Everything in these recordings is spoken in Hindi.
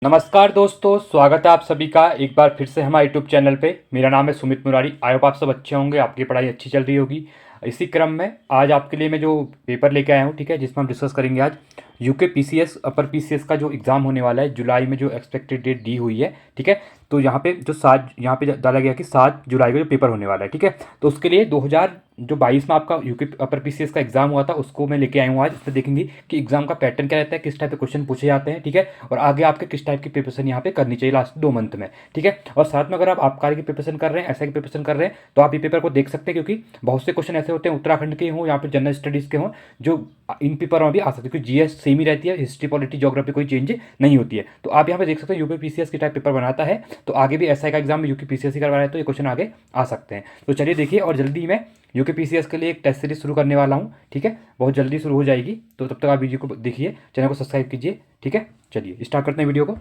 नमस्कार दोस्तों, स्वागत है आप सभी का एक बार फिर से हमारे यूट्यूब चैनल पे। मेरा नाम है सुमित मुरारी। आई होप आप सब अच्छे होंगे, आपकी पढ़ाई अच्छी चल रही होगी। इसी क्रम में आज आपके लिए मैं जो पेपर लेके आया हूँ, ठीक है, जिसमें हम डिस्कस करेंगे आज यूके पीसीएस अपर पीसीएस का जो एग्ज़ाम होने वाला है जुलाई में, जो एक्सपेक्टेड डेट दी हुई है, ठीक है। तो यहाँ पे जो यहाँ पे डाला गया कि 7 जुलाई को जो पेपर होने वाला है, ठीक है। तो उसके लिए 2022 में आपका यूके अपर पीसीएस का एग्जाम हुआ था, उसको मैं लेके आया हूँ आज। इसमें देखेंगे कि एग्जाम का पैटर्न क्या रहता है, किस टाइप के क्वेश्चन पूछे जाते हैं, ठीक है, और आगे आपके किस टाइप की प्रिपरेशन यहाँ पे करनी चाहिए लास्ट 2 मंथ में, ठीक है। और साथ में अगर आप आबकारी की प्रिपरेशन कर रहे हैं, एसआई की प्रिपरेशन कर रहे हैं, तो आप ये पेपर को देख सकते हैं, क्योंकि बहुत से क्वेश्चन ऐसे होते हैं उत्तराखंड के हों या फिर जनरल स्टडीज़ के हों, जो इन पेपर में भी आ सकते हैं, क्योंकि जीएस सेम ही रहती है, हिस्ट्री पॉलिटी ज्योग्राफी कोई चेंज नहीं होती है। तो आप यहाँ पे देख सकते हैं यूपी पीसीएस की टाइप पेपर बनाता है, तो आगे भी एसआई का एग्जाम में यूपी पीसीएस ही करवा रहा है, तो ये क्वेश्चन आगे आ सकते हैं। तो चलिए देखिए, और जल्दी मैं यूके पीसीएस के लिए एक टेस्ट सीरीज शुरू करने वाला हूँ, ठीक है, बहुत जल्दी शुरू हो जाएगी। तो तब तक आप वीडियो को देखिए, चैनल को सब्सक्राइब कीजिए, ठीक है। चलिए स्टार्ट करते हैं वीडियो को।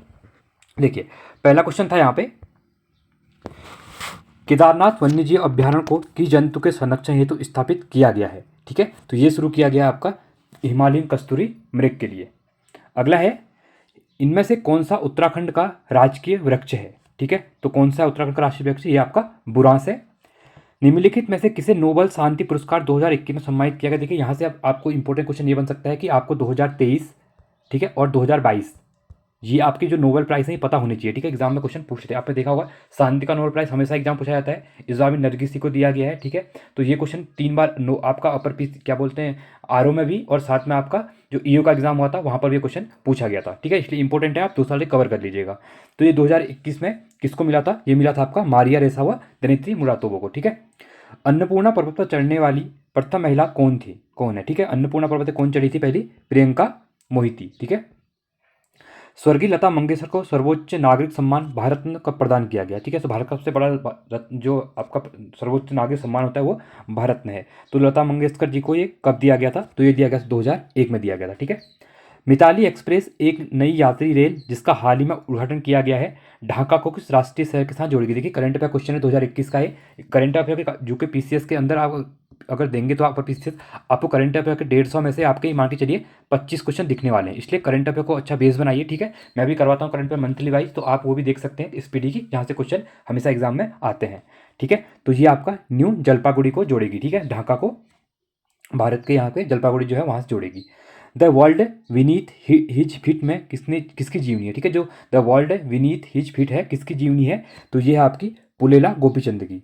देखिए, पहला क्वेश्चन था यहाँ पे, केदारनाथ वन्यजीव अभ्यारण्य को किस जंतु के संरक्षण हेतु स्थापित किया गया है, ठीक है। तो ये शुरू किया गया आपका हिमालयन कस्तूरी मृग के लिए। अगला है, इनमें से कौन सा उत्तराखंड का राजकीय वृक्ष है, ठीक है। तो कौन सा उत्तराखंड का राष्ट्रीय वृक्ष, ये आपका बुरांस है। निम्नलिखित में से किसे नोबेल शांति पुरस्कार 2021 में सम्मानित किया गया। देखिए, यहाँ से अब आपको इंपॉर्टेंट क्वेश्चन ये बन सकता है कि आपको 2023, ठीक है, और 2022 ये आपकी जो नोबेल प्राइस है ये पता होनी चाहिए, ठीक है। एग्जाम में क्वेश्चन पूछते हैं, आपने देखा होगा शांति का नोबेल प्राइस हमेशा एग्जाम पूछा जाता है, इस बार भी नरगिसी को दिया गया है, ठीक है। तो ये क्वेश्चन 3 बार आपका अपर पीस क्या बोलते हैं आरओ में भी, और साथ में आपका जो ईओ का एग्जाम हुआ था वहाँ पर भी क्वेश्चन पूछा गया था, ठीक है। इसलिए इंपॉर्टेंट है, आप 2 साल कवर कर लीजिएगा। तो ये 2021 में किसको मिला था, ये मिला था आपका मारिया रेसावा दिमित्री मुरातोवा को, ठीक है। अन्नपूर्णा पर्वत पर चढ़ने वाली प्रथम महिला कौन है, ठीक है। अन्नपूर्णा पर्वत पर कौन चढ़ी थी पहली, प्रियंका मोहिती, ठीक है। स्वर्गीय लता मंगेशकर को सर्वोच्च नागरिक सम्मान भारत रत्न कब प्रदान किया गया, ठीक है। तो भारत का सबसे बड़ा जो आपका सर्वोच्च नागरिक सम्मान होता है वो भारत रत्न है। तो लता मंगेशकर जी को ये कब दिया गया था, तो ये दिया गया था 2001 में दिया गया था, ठीक है। मिताली एक्सप्रेस एक नई यात्री रेल जिसका हाल ही में उद्घाटन किया गया है, ढाका को किस राष्ट्रीय शहर के साथ जोड़ेगी। देखिए, करंट अफेयर क्वेश्चन है 2021 का है। करंट अफेयर के जो कि पीसीएस के अंदर आप अगर देंगे तो आपका पीसीएस आपको करंट अफेयर के 150 में से आपके मान के चलिए 25 क्वेश्चन दिखने वाले हैं। इसलिए करंट अफेयर को अच्छा बेस बनाइए, ठीक है। मैं भी करवाता हूँ करंट अफेयर मंथली वाइज, तो आप वो भी देख सकते हैं स्पीडी की, जहाँ से क्वेश्चन हमेशा एग्जाम में आते हैं, ठीक है। तो ये आपका न्यू जलपागुड़ी को जोड़ेगी, ठीक है, ढाका को भारत के यहाँ पे जलपागुड़ी जो है वहाँ से जोड़ेगी। The world Vineeth his feet में किसकी जीवनी है, ठीक है। जो the world Vineeth his feet है, किसकी जीवनी है, तो ये है आपकी पुलेला गोपीचंद की।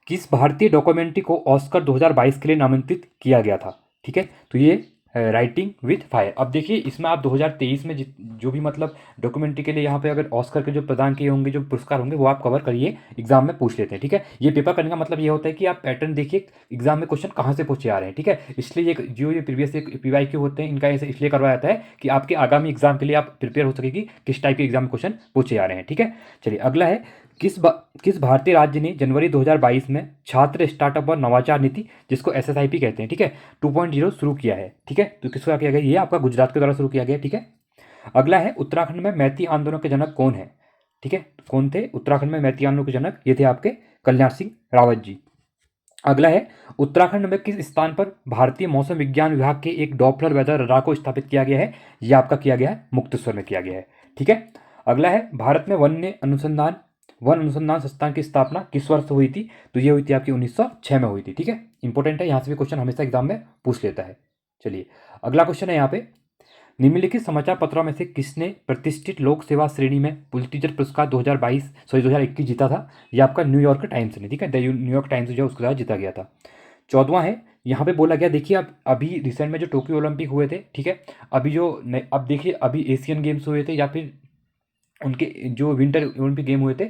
किस भारतीय डॉक्यूमेंट्री को ऑस्कर 2022 के लिए नामांकित किया गया था, ठीक है। तो ये राइटिंग विथ फायर। अब देखिए, इसमें आप 2023 में जो भी मतलब डॉक्यूमेंट्री के लिए यहाँ पे अगर ऑस्कर के जो प्रदान किए होंगे, जो पुरस्कार होंगे, वो आप कवर करिए, एग्जाम में पूछ लेते हैं, ठीक है। ये पेपर करने का मतलब ये होता है कि आप पैटर्न देखिए एग्जाम में क्वेश्चन कहाँ से पूछे आ रहे हैं, ठीक है। इसलिए ये प्रीवियस पीवाईक्यू होते हैं, इनका ऐसे इसलिए करवाया जाता है कि आपके आगामी एग्जाम के लिए आप प्रिपेयर हो सके कि किस टाइप के एग्जाम में क्वेश्चन पूछे आ रहे हैं, ठीक है। चलिए अगला है, किस भारतीय राज्य ने जनवरी 2022 में छात्र स्टार्टअप और नवाचार नीति, जिसको एसएसआईपी कहते हैं, ठीक है, 2.0 शुरू किया है, ठीक है। तो किसका किया गया, ये आपका गुजरात के द्वारा शुरू किया गया, ठीक है। अगला है, उत्तराखंड में मैती आंदोलन के जनक कौन है, ठीक है। कौन थे उत्तराखंड में मैती आंदोलन के जनक, ये थे आपके कल्याण सिंह रावत जी। अगला है, उत्तराखंड में किस स्थान पर भारतीय मौसम विज्ञान विभाग के एक डॉपलर वेदर रडार को स्थापित किया गया है, यह आपका किया गया है मुक्तेश्वर में किया गया है, ठीक है। अगला है, भारत में वन अनुसंधान संस्थान की स्थापना किस वर्ष हुई थी, तो ये हुई थी आपकी 1906 में हुई थी, ठीक है। इंपॉर्टेंट है, यहाँ से भी क्वेश्चन हमेशा एग्जाम में पूछ लेता है। चलिए अगला क्वेश्चन है यहाँ पे, निम्नलिखित समाचार पत्रों में से किसने प्रतिष्ठित लोक सेवा श्रेणी में पुलित्जर पुरस्कार 2021 जीता था, ये आपका न्यूयॉर्क टाइम्स ने, ठीक है, द न्यूयॉर्क टाइम्स जो उसके द्वारा जीता गया था। 14वां है, यहाँ पे बोला गया, देखिए अब अभी रिसेंट में जो टोक्यो ओलंपिक हुए थे, ठीक है, अभी अब देखिए अभी एशियन गेम्स हुए थे, या फिर उनके जो विंटर ओलंपिक गेम हुए थे,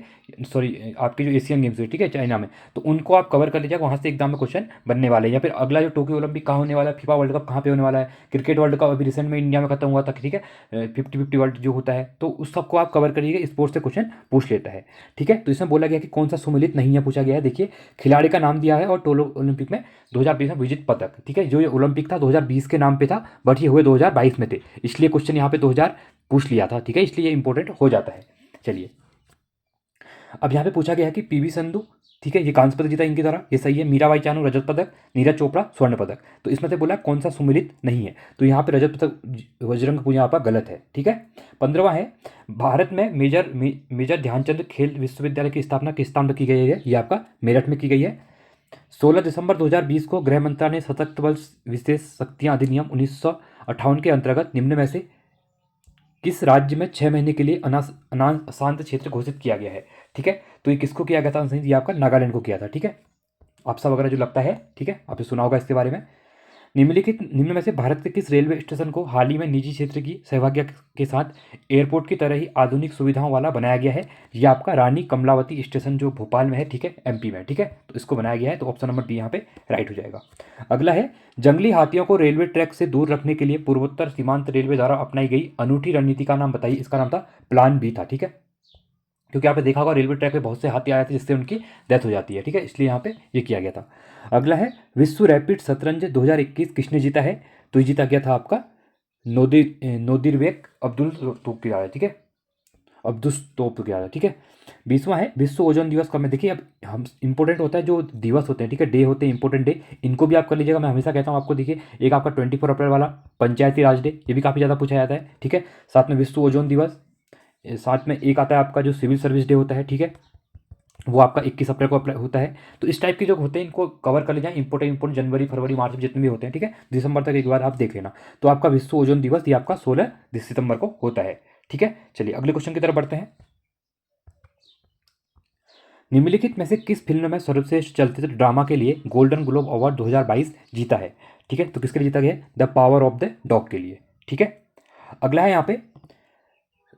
सॉरी आपके जो एशियन गेम्स हुए, ठीक है, चाइना में, तो उनको आप कवर कर लीजिएगा, वहाँ से एग्जाम में क्वेश्चन बनने वाले हैं। या फिर अगला जो टोक्यो ओलंपिक कहाँ होने वाला है, फीफा वर्ल्ड कप कहाँ पे होने वाला है, क्रिकेट वर्ल्ड कप अभी रिसेंट में इंडिया में खत्म हुआ था, ठीक है, 50-50 वर्ल्ड जो होता है, तो उस सबको आप कवर करिएगा, स्पोर्ट्स से क्वेश्चन पूछ लेता है, ठीक है। तो इसमें बोला गया कि कौन सा सुमेलित नहीं है पूछा गया है। देखिए, खिलाड़ी का नाम दिया है और टोलो ओलंपिक में 2020 में विजित पदक, ठीक है। जो ये ओलंपिक था 2020 के नाम पे था, बट ये हुए 2022 में थे, इसलिए क्वेश्चन यहाँ पे 2000 पूछ लिया था, ठीक है, इसलिए ये इंपॉर्टेंट हो जाता है। चलिए, अब यहाँ पे पूछा गया है कि पीवी संधू ठीक है, ये कांस्य पदक जीता इनकी द्वारा, ये सही है। मीराबाई चानू रजत पदक, नीरज चोपड़ा स्वर्ण पदक। तो इसमें से बोला कौन सा सुमिलित नहीं है, तो यहाँ पे रजत पदक बजरंग पूनिया आपका गलत है। ठीक है, 15वां है, भारत में मेजर ध्यानचंद खेल विश्वविद्यालय की स्थापना किस स्थान पर की गई है, ये आपका मेरठ में की गई है। 16 दिसंबर 2020 को गृह मंत्रालय ने सशस्त्र बल विशेष शक्तियां अधिनियम 1958 के अंतर्गत निम्न में से किस राज्य में 6 महीने के लिए अशांत क्षेत्र घोषित किया गया है। ठीक है, तो ये किसको किया गया था, ये आपका नागालैंड को किया था। ठीक है, आपसा वगैरह जो लगता है, ठीक है, आपने सुना होगा इसके बारे में। निम्न में से भारत के किस रेलवे स्टेशन को हाल ही में निजी क्षेत्र की सहभागिता के साथ एयरपोर्ट की तरह ही आधुनिक सुविधाओं वाला बनाया गया है, ये आपका रानी कमलावती स्टेशन जो भोपाल में है, ठीक है, एमपी में। ठीक है, तो इसको बनाया गया है, तो ऑप्शन नंबर बी यहाँ पे राइट हो जाएगा। अगला है, जंगली हाथियों को रेलवे ट्रैक से दूर रखने के लिए पूर्वोत्तर सीमांत रेलवे द्वारा अपनाई गई अनूठी रणनीति का नाम बताइए। इसका नाम था प्लान बी था। ठीक है, क्योंकि आपने देखा होगा रेलवे ट्रैक पे बहुत से हाथी आए थे जिससे उनकी डेथ हो जाती है। ठीक है, इसलिए यहाँ पे ये किया गया था। अगला है, विश्व रैपिड शतरंज 2021 किसने जीता है, तो ये जीता गया था आपका नोदिरबेक अब्दुल तोप की ठीक है, अब्दुल तोप की। ठीक है, 20वां है, विश्व ओजोन दिवस कब में। देखिए अब हम इंपॉर्टेंट होता है जो दिवस होते हैं, ठीक है, डे होते हैं इंपॉर्टेंट डे, इनको भी आप कर लीजिएगा। मैं हमेशा कहता हूँ आपको, देखिए एक आपका 24 अप्रैल वाला पंचायती राज डे, ये भी काफ़ी ज़्यादा पूछा जाता है। ठीक है, साथ में विश्व ओजोन दिवस, साथ में एक आता है आपका जो सिविल सर्विस डे होता है। ठीक है, वो आपका 21 अप्रैल को अप्लाई होता है। तो इस टाइप के जो होते हैं इनको कवर कर ले जाएं, इंपोर्टेंट जनवरी फरवरी मार्च में जितने भी होते हैं। ठीक है, दिसंबर तक एक बार आप देख लेना। तो आपका विश्व ओजोन दिवस ये आपका 16 सितंबर को होता है। ठीक है, चलिए अगले क्वेश्चन की तरफ बढ़ते हैं। निम्नलिखित में से किस फिल्म में सर्वश्रेष्ठ चलचित्र ड्रामा के लिए गोल्डन ग्लोब अवार्ड 2022 जीता है। ठीक है, तो किसके लिए जीता गया, the power of the dog के लिए। ठीक है, अगला है यहाँ पे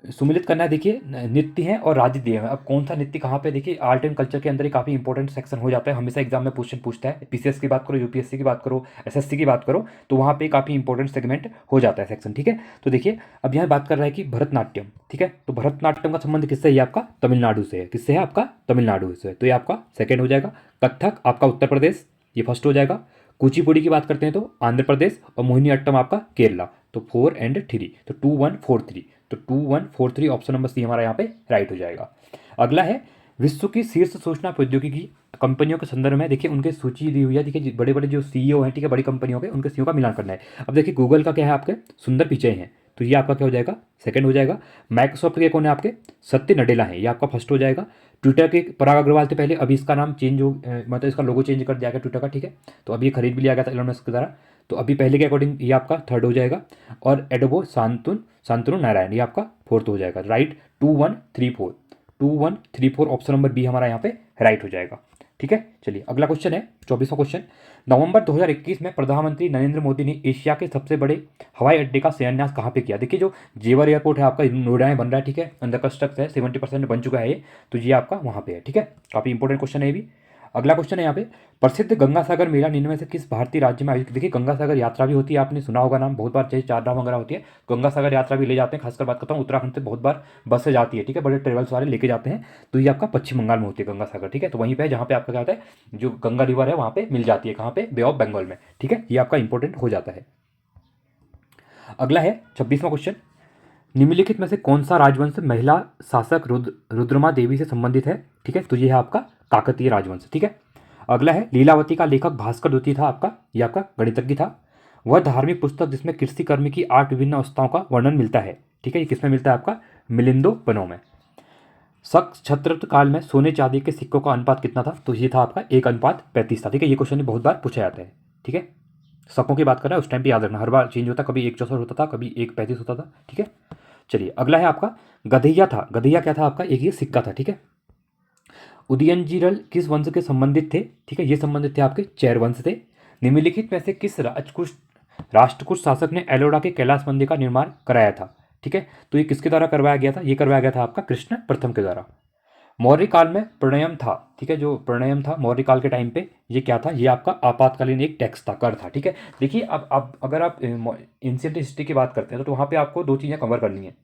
सुमिलित करना है। देखिए नृत्य है और राज्य दिए हैं, अब कौन सा नृत्य कहाँ पे, देखिए आर्ट एंड कल्चर के अंदर ही काफ़ी इंपॉर्टेंट सेक्शन हो जाता है, हमेशा एग्जाम में क्वेश्चन पूछता है। पीसीएस की बात करो, यूपीएससी की बात करो, एसएससी की बात करो, तो वहाँ पे काफ़ी इंपॉर्टेंट सेगमेंट हो जाता है सेक्शन। ठीक है, तो देखिए अब यहाँ बात कर रहा है कि भरतनाट्यम। ठीक है, तो भरतनाट्यम का संबंध किससे है, ये आपका तमिलनाडु से है। किससे है, आपका तमिलनाडु से, तो ये आपका सेकेंड हो जाएगा। कथक आपका उत्तर प्रदेश, ये फर्स्ट हो जाएगा। कुचिपुड़ी की बात करते हैं तो आंध्र प्रदेश, और मोहिनीअट्टम आपका केरला। तो 4 और 3, तो 2 1 4 3, तो 2 1 4 3 ऑप्शन नंबर सी हमारा यहाँ पे राइट हो जाएगा। अगला है, विश्व की शीर्ष सूचना प्रौद्योगिकी कंपनियों के संदर्भ में देखिए उनके सूची दी हुई है। देखिए बड़े बड़े जो सीईओ हैं, ठीक है, बड़ी कंपनियों के, उनके सीईओ का मिलान करना है। अब देखिए गूगल का क्या है, आपके सुंदर पिचई हैं, तो ये आपका क्या हो जाएगा, सेकंड हो जाएगा। माइक्रोसॉफ्ट के कौन है, आपके सत्य नडेला है, ये आपका फर्स्ट हो जाएगा। ट्विटर के पराग अग्रवाल थे पहले, अभी इसका नाम चेंज हो मतलब इसका लोगो चेंज कर दिया गया ट्विटर का। ठीक है, तो अभी खरीद भी लिया गया था एलोन मस्क के द्वारा, तो अभी पहले के अकॉर्डिंग ये आपका थर्ड हो जाएगा। और एडोबो शांतनु नारायण, ये आपका फोर्थ हो जाएगा। राइट, 2 1 3 4, 2 1 3 4 ऑप्शन नंबर बी हमारा यहाँ पे राइट हो जाएगा। ठीक है, चलिए अगला क्वेश्चन है 24वां क्वेश्चन। नवंबर 2021 में प्रधानमंत्री नरेंद्र मोदी ने एशिया के सबसे बड़े हवाई अड्डे का शिलान्यास कहाँ पे किया। देखिए जो जेवर एयरपोर्ट है आपका नोएडा में बन रहा है। ठीक है, अंडर कंस्ट्रक्ट है, 70% बन चुका है ये, तो ये आपका वहाँ पे है। ठीक है, काफ़ी इंपॉर्टेंट क्वेश्चन है ये भी। अगला क्वेश्चन है यहाँ पे, प्रसिद्ध गंगासागर मेला निम्न में से किस भारतीय राज्य में आयोजित। देखिए गंगासागर यात्रा भी होती है, आपने सुना होगा नाम बहुत बार, चाहे चार धाम वगैरह होती है, गंगासागर यात्रा भी ले जाते हैं। खासकर बात करता हूँ उत्तराखंड से बहुत बार बस से जाती है। ठीक है, बड़े ट्रेवल्स वाले लेके जाते हैं, तो ये आपका पश्चिम बंगाल में होती है गंगासागर। ठीक है, तो वहीं पे जहाँ पे आपका क्या होता है, जो गंगा रिवर है वहाँ पे मिल जाती है, कहाँ पे, बे ऑफ बंगाल में। ठीक है, ये आपका इंपॉर्टेंट हो जाता है। अगला है 26वां क्वेश्चन, निम्नलिखित में से कौन सा राजवंश महिला शासक रुद्रमा देवी से संबंधित है। ठीक है, तो ये है आपका काकतीय राजवंश। ठीक है, अगला है, लीलावती का लेखक भास्कर द्वितीय था आपका, ये आपका गणितज्ञ था। वह धार्मिक पुस्तक जिसमें कृषि कर्म की 8 विभिन्न अवस्थाओं का वर्णन मिलता है। ठीक है, ये किसमें मिलता है, आपका मिलिंदो पनो में। शक छत्रत काल में सोने चांदी के सिक्कों का अनुपात कितना था, तो ये था आपका 1:35 था। ठीक है, ये क्वेश्चन बहुत बार पूछा जाता है। ठीक है, शकों की बात कर रहा है, उस टाइम पे याद रखना, हर बार चेंज होता, कभी 1:64 होता था, कभी 1:35 होता था। ठीक है, चलिए अगला है आपका गधैया था। गधैया क्या था आपका, एक ये सिक्का था। ठीक है, उदयनजीरल किस वंश के संबंधित थे। ठीक है, ये संबंधित थे आपके चैर वंश थे। निम्नलिखित में से किस राष्ट्रकूट शासक ने एलोरा के कैलाश मंदिर का निर्माण कराया था। ठीक है, तो ये किसके द्वारा करवाया गया था, ये करवाया गया था आपका कृष्ण प्रथम के द्वारा। मौर्य काल में प्रणयम था। ठीक है, जो प्रणयम था मौर्य काल के टाइम पे, ये क्या था, ये आपका आपातकालीन एक टैक्स था, कर था। ठीक है, देखिए अब अगर आप एंशिएंट हिस्ट्री की बात करते हैं तो वहाँ पे आपको दो चीज़ें कवर करनी है।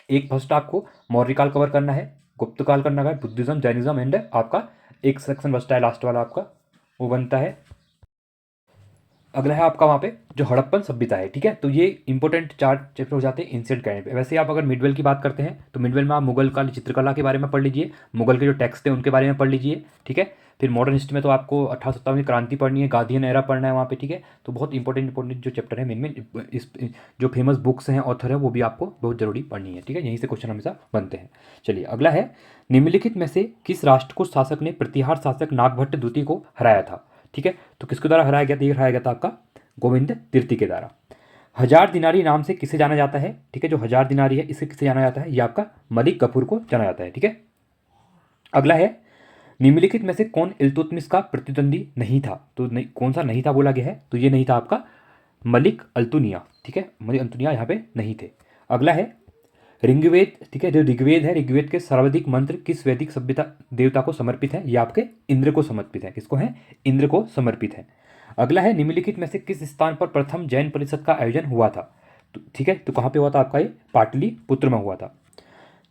एक फर्स्ट आपको मौर्य काल कवर करना है, गुप्त काल करना है, बुद्धिज्म जैनिज्म, एंड आपका एक सेक्शन बचता है लास्ट वाला आपका, वो बनता है अगला है आपका वहाँ पे जो हड़प्पन सभ्यता है, ठीक है। तो ये इंपॉर्टेंट 4 चैप्टर हो जाते हैं एंशिएंट टाइम पे। वैसे आप अगर मिडवेल की बात करते हैं तो मिडवेल में आप मुगल काल चित्रकला के बारे में पढ़ लीजिए, मुगल के जो टेक्स्ट थे उनके बारे में पढ़ लीजिए, ठीक है। फिर मॉडर्न हिस्ट्री में तो आपको 1857 की क्रांति पढ़नी है, गांधीयन एरा पढ़ना है वहाँ पे, ठीक है। तो बहुत इंपॉर्टेंट जो चैप्टर है मेन में इस जो फेमस बुक्स हैं, ऑथर है, वो भी आपको बहुत जरूरी पढ़नी है, ठीक है। यहीं से क्वेश्चन हमेशा बनते हैं। चलिए अगला है, निम्नलिखित में से किस राष्ट्रकूट शासक ने प्रतिहार शासक नागभट्ट द्वितीय को हराया था, ठीक है। तो किसके द्वारा हराया गया था? ये हराया गया था आपका गोविंद तृतीय के द्वारा। हजार दिनारी नाम से किसे जाना जाता है, ठीक है। जो हजार दिनारी है इसे किसे जाना जाता है? ये आपका मलिक कफूर को जाना जाता है, ठीक है। अगला है, निम्नलिखित में से कौन इल्तुतमिश का प्रतिद्वंदी नहीं था? तो नहीं, कौन सा नहीं था बोला गया है? तो ये नहीं था आपका मलिक अल्तुनिया, ठीक है। मलिक अल्तुनिया यहाँ पे नहीं थे। अगला है ऋग्वेद, ठीक है। जो ऋग्वेद है, ऋग्वेद के सर्वाधिक मंत्र किस वैदिक सभ्यता देवता को समर्पित है? ये आपके इंद्र को समर्पित है। किसको है? इंद्र को समर्पित है। अगला है, निम्नलिखित में से किस स्थान पर प्रथम जैन परिषद का आयोजन हुआ था? तो ठीक है, तो कहाँ पे हुआ था आपका? ये पाटलिपुत्र में हुआ था।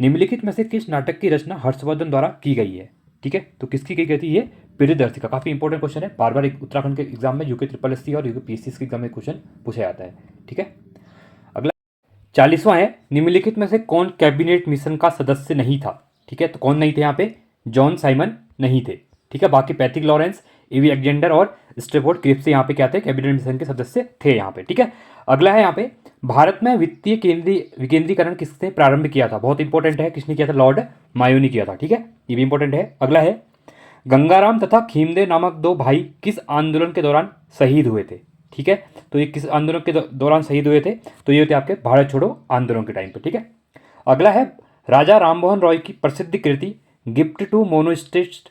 निम्नलिखित में से किस नाटक की रचना हर्षवर्धन द्वारा की गई है? ठीक है, तो किसकी की गई थी? ये प्रियदर्शिका। काफी इंपॉर्टेंट क्वेश्चन है, बार बार उत्तराखंड के एग्जाम में, यूके ट्रिपल एससी और यूके पीएससी के एग्जाम में क्वेश्चन पूछा जाता है, ठीक है। अगला 40वां है, निम्नलिखित में से कौन कैबिनेट मिशन का सदस्य नहीं था? ठीक है, तो कौन नहीं थे यहाँ पे? जॉन साइमन नहीं थे, ठीक है। बाकी पैट्रिक लॉरेंस, एवी एलेक्जेंडर और स्टेफोर्ड क्रिप्स यहाँ पे क्या थे? कैबिनेट मिशन के सदस्य थे यहाँ पे, ठीक है। अगला है यहाँ पे, भारत में वित्तीय विकेंद्रीकरण किसने प्रारंभ किया था? बहुत इंपॉर्टेंट है, किसने किया था? लॉर्ड मायो ने किया था, ठीक है। ये भी इंपॉर्टेंट है। अगला है, गंगाराम तथा खीमदेव नामक दो भाई किस आंदोलन के दौरान शहीद हुए थे? ठीक है, तो ये किस आंदोलन के दौरान शहीद हुए थे? तो ये थे आपके भारत छोड़ो आंदोलन के टाइम पे, ठीक है। अगला है, राजा राममोहन रॉय की प्रसिद्ध कृति गिफ्ट टू मोनोस्टेट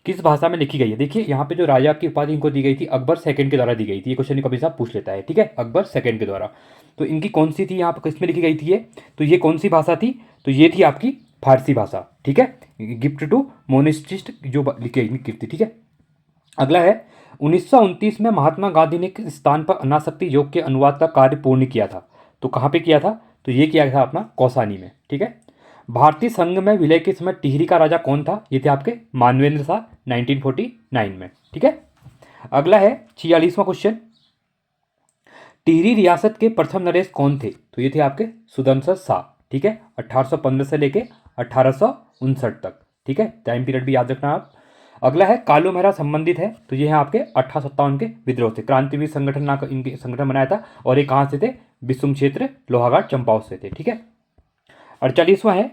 किस भाषा में लिखी गई है? देखिए यहाँ पे जो राजा की उपाधि इनको दी गई थी अकबर सेकंड के द्वारा दी गई थी। ये क्वेश्चन कभी साहब पूछ लेता है, ठीक है, अकबर सेकंड के द्वारा। तो इनकी कौन सी थी यहाँ पर, किस में लिखी गई थी ये? तो ये कौन सी भाषा थी? तो ये थी आपकी फारसी भाषा, ठीक है। गिफ्ट टू मोनेस्टिस्ट जो लिखी गई कीर्ति, ठीक है। अगला है, 1929 में महात्मा गांधी ने किस स्थान पर अनासक्ति योग के अनुवाद का कार्य पूर्ण किया था? तो कहाँ पे किया था? तो ये किया था अपना कौसानी में, ठीक है। भारतीय संघ में विलय के समय टिहरी का राजा कौन था? ये थे आपके मानवेंद्र शाह 1949 में, ठीक है। अगला है 46वां क्वेश्चन, टिहरी रियासत के प्रथम नरेश कौन थे? तो ये थे आपके सुदर्शन शाह, ठीक है। 1815 से लेके 1859 तक, ठीक है। टाइम पीरियड भी याद रखना आप। अगला है, कालू मेहरा संबंधित है, तो ये है आपके 1857 के विद्रोह से। क्रांतिवीर संगठन ना इनके संगठन बनाया था, और ये कहाँ से थे? बिशुम क्षेत्र लोहाघाट चंपावत से थे, ठीक है। 48वां है,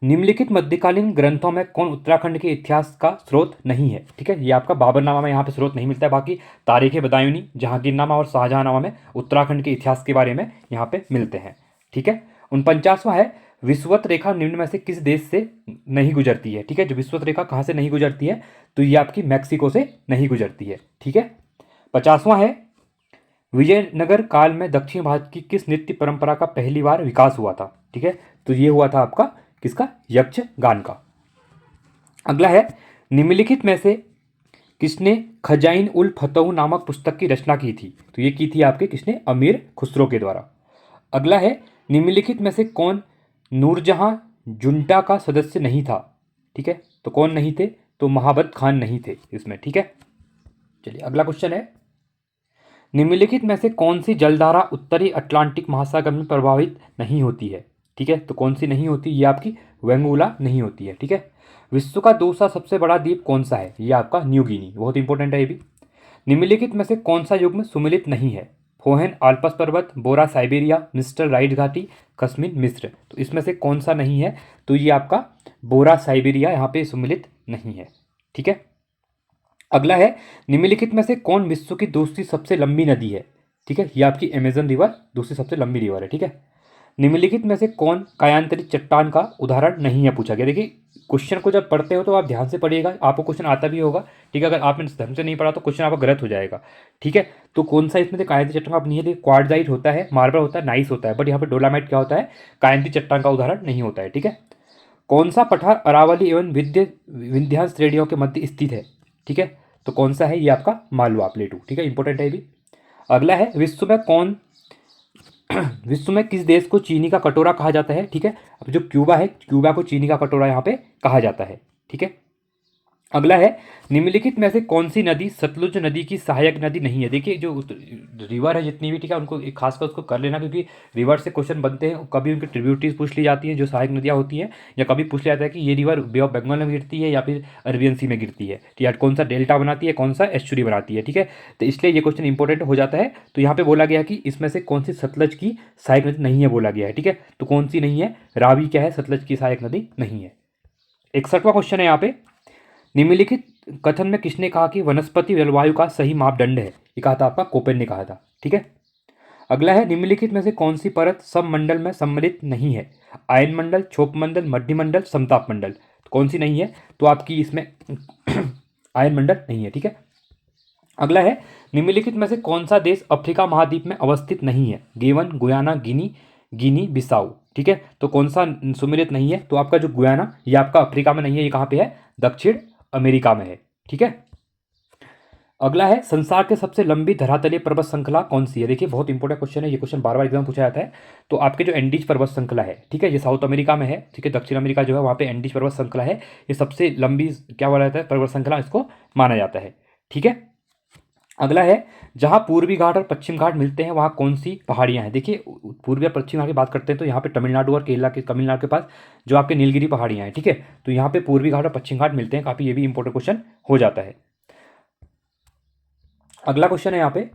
निम्नलिखित मध्यकालीन ग्रंथों में कौन उत्तराखंड के इतिहास का स्रोत नहीं है? ठीक है, ये आपका बाबरनामा में यहाँ पे स्रोत नहीं मिलता है, बाकी तारीखें बदायूनी, जहांगीरनामा और शाहजहांनामा में उत्तराखंड के इतिहास के बारे में यहाँ पे मिलते हैं, ठीक है। 49वां है, विषुवत रेखा निम्न में से किस देश से नहीं गुजरती है? ठीक है, जो विषुवत रेखा कहाँ से नहीं गुजरती है? तो ये आपकी मैक्सिको से नहीं गुजरती है, ठीक है। 50वां है, विजयनगर काल में दक्षिण भारत की किस नृत्य परंपरा का पहली बार विकास हुआ था? ठीक है, तो ये हुआ था आपका किसका? यक्षगान का। अगला है, निम्नलिखित में से किसने खजाइन उल फतह नामक पुस्तक की रचना की थी? तो ये की थी आपके किसने? अमीर खुसरो के द्वारा। अगला है, निम्नलिखित में से कौन नूरजहां जुंटा का सदस्य नहीं था? ठीक है, तो कौन नहीं थे? तो महाबत खान नहीं थे इसमें, ठीक है। चलिए अगला क्वेश्चन है, निम्नलिखित में से कौन सी जलधारा उत्तरी अटलांटिक महासागर में प्रभावित नहीं होती है? ठीक है, तो कौन सी नहीं होती? ये आपकी वेंगुला नहीं होती है, ठीक है। विश्व का दूसरा सबसे बड़ा द्वीप कौन सा है? ये आपका न्यू गिनी, बहुत इंपॉर्टेंट है ये भी। निम्नलिखित में से कौन सा युग में सुमिलित नहीं है? फोहन आल्पस पर्वत, बोरा साइबेरिया, मिस्टर राइट घाटी, कश्मीर मिस्र। तो इसमें से कौन सा नहीं है? तो ये आपका बोरा साइबेरिया यहाँ पे सुमिलित नहीं है, ठीक है। अगला है, निम्नलिखित में से कौन विश्व की दूसरी सबसे लंबी नदी है? ठीक है, ये आपकी अमेजन रिवर दूसरी सबसे लंबी रिवर है, ठीक है। निम्नलिखित में से कौन कायांतरित चट्टान का उदाहरण नहीं है? पूछा गया। देखिए क्वेश्चन को जब पढ़ते हो तो आप ध्यान से पढ़िएगा, आपको क्वेश्चन आता भी होगा, ठीक है। अगर आपने ढंग से नहीं पढ़ा तो क्वेश्चन आपका गलत हो जाएगा, ठीक है। तो कौन सा इसमें से कायांतित चट्टान आप नहीं है? क्वार्टजाइट होता है, मार्बल होता है, नाइस होता है, बट यहाँ पर डोलामाइट क्या होता है? कायांतित चट्टान का उदाहरण नहीं होता है, ठीक है। कौन सा पठार अरावली एवं विंध्य श्रेणियों के मध्य स्थित है? ठीक है, तो कौन सा है? ये आपका मालवा प्लेटू, ठीक है, इंपॉर्टेंट है ये भी। अगला है, विश्व में किस देश को चीनी का कटोरा कहा जाता है? ठीक है, अब जो क्यूबा है, क्यूबा को चीनी का कटोरा यहाँ पे कहा जाता है, ठीक है। अगला है, निम्नलिखित में से कौन सी नदी सतलुज नदी की सहायक नदी नहीं है। देखिए जो रिवर है जितनी भी, ठीक है, उनको खासकर उसको कर लेना, क्योंकि रिवर से क्वेश्चन बनते हैं, कभी उनकी ट्रिब्यूटरीज पूछ ली जाती हैं जो सहायक नदियाँ होती हैं, या कभी पूछ लिया जाता है कि ये रिवर बे ऑफ बंगाल में गिरती है या फिर अरबियन सी में गिरती है, या कौन सा डेल्टा बनाती है, कौन सा एस्चुरी बनाती है, ठीक है। तो इसलिए ये क्वेश्चन इंपॉर्टेंट हो जाता है। तो यहाँ पे बोला गया कि इसमें से कौन सी सतलज की सहायक नदी नहीं है बोला गया है, ठीक है। तो कौन सी नहीं है, रावी क्या है, सतलज की सहायक नदी नहीं है। 61वां क्वेश्चन है यहाँ पे, निम्नलिखित कथन में किसने कहा कि वनस्पति जलवायु का सही मापदंड है। ये कहा था आपका कोपेन ने कहा था, ठीक है। अगला है, निम्नलिखित में से कौन सी परत सबमंडल में सम्मिलित नहीं है। आयन मंडल, क्षोभ मंडल, मध्य मंडल, समताप मंडल। तो कौन सी नहीं है, तो आपकी इसमें आयन मंडल नहीं है, ठीक है। अगला है, निम्नलिखित में से कौन सा देश अफ्रीका महाद्वीप में अवस्थित नहीं है। गेवन, गुयाना, गिनी बिसाऊ, ठीक है। तो कौन सा सुमेलित नहीं है, तो आपका जो गुयाना, ये आपका अफ्रीका में नहीं है, ये कहाँ पे है, दक्षिण अमेरिका में है, ठीक है। अगला है, संसार के सबसे लंबी धरातलीय पर्वत श्रृंखला कौन सी है। देखिए बहुत इंपॉर्टेंट क्वेश्चन है, ये क्वेश्चन बार बार एग्जाम पूछा जाता है। तो आपके जो एंडीज पर्वत श्रृंखला है, ठीक है, ये साउथ अमेरिका में है, ठीक है। दक्षिण अमेरिका जो है वहाँ पे एंडीज पर्वत श्रृंखला है, ये सबसे लंबी क्या बोला जाता है, पर्वत श्रृंखला इसको माना जाता है, ठीक है। अगला है, जहाँ पूर्वी घाट और पश्चिम घाट मिलते हैं वहाँ कौन सी पहाड़ियाँ हैं। देखिए पूर्वी और पश्चिम घाट की बात करते हैं तो यहाँ पे तमिलनाडु और केरला के, तमिलनाडु के पास जो आपके नीलगिरी पहाड़ियाँ हैं, ठीक है। तो यहाँ पे पूर्वी घाट और पश्चिम घाट मिलते हैं, काफ़ी ये भी इंपॉर्टेंट क्वेश्चन हो जाता है। अगला क्वेश्चन है यहाँ पे,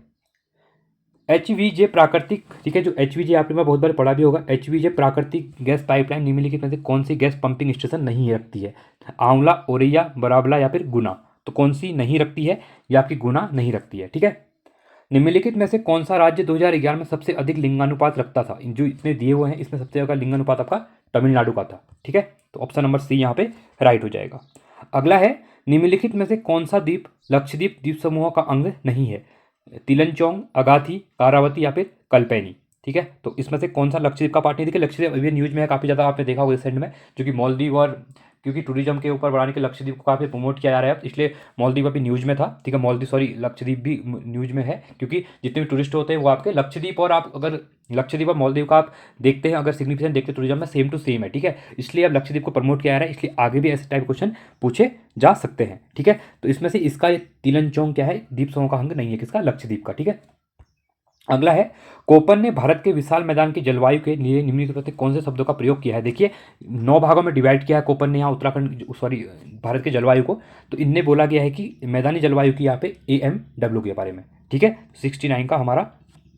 HVJ प्राकृतिक, ठीक है, जो HVJ आपने बहुत बार पढ़ा भी होगा, HVJ प्राकृतिक गैस पाइपलाइन निम्नलिखित में से कौन सी गैस पंपिंग स्टेशन नहीं रखती है। आंवला, औरैया, बराबला या फिर गुना। तो कौन सी नहीं रखती है, या आपकी गुना नहीं रखती है, ठीक है। निम्नलिखित में से कौन सा राज्य 2011 में सबसे अधिक लिंगानुपात रखता था। जो इतने दिए हुए हैं इसमें सबसे ज़्यादा लिंगानुपात आपका तमिलनाडु का था, ठीक है। तो ऑप्शन नंबर सी यहाँ पे राइट हो जाएगा। अगला है, निम्नलिखित में से कौन सा द्वीप लक्षद्वीप द्वीप समूह का अंग नहीं है। तिलनचोंग, अगाथी, कारावती या फिर कल्पेनी, ठीक है। तो इसमें से कौन सा लक्षद्वीप का पार्ट नहीं। देखिए लक्षद्वीप अभी न्यूज में है काफ़ी ज़्यादा, आपने देखा होगा रिसेंट में, जो कि मालदीव और क्योंकि टूरिज्म के ऊपर बढ़ाने के लक्षद्वीप को काफ़ी प्रमोट किया जा रहा है, इसलिए मालदीव अभी न्यूज में था, ठीक है। मालदीव सॉरी लक्षद्वीप भी न्यूज में है, क्योंकि जितने भी टूरिस्ट होते हैं वो आपके लक्षद्वीप, और आप अगर लक्षद्वीप और मालदीव का आप देखते हैं, अगर सिग्निफिकेंस देखते हैं टूरिज्म में, सेम टू सेम है, ठीक है। इसलिए अब लक्षद्वीप को प्रमोट किया जा रहा है, इसलिए आगे भी ऐसे टाइप क्वेश्चन पूछे जा सकते हैं, ठीक है। तो इसमें से इसका तिलनचोंग क्या है, द्वीप समूह का अंग नहीं है, किसका, लक्षद्वीप का, ठीक है। अगला है, कोपन ने भारत के विशाल मैदान की जलवायु के लिए निम्नलिखित में से कौन से शब्दों का प्रयोग किया है। देखिए 9 भागों में डिवाइड किया है कोपन ने यहाँ उत्तराखंड, सॉरी भारत के जलवायु को। तो इनने बोला गया है कि मैदानी जलवायु की यहाँ पे AMW के बारे में, ठीक है। 69 का हमारा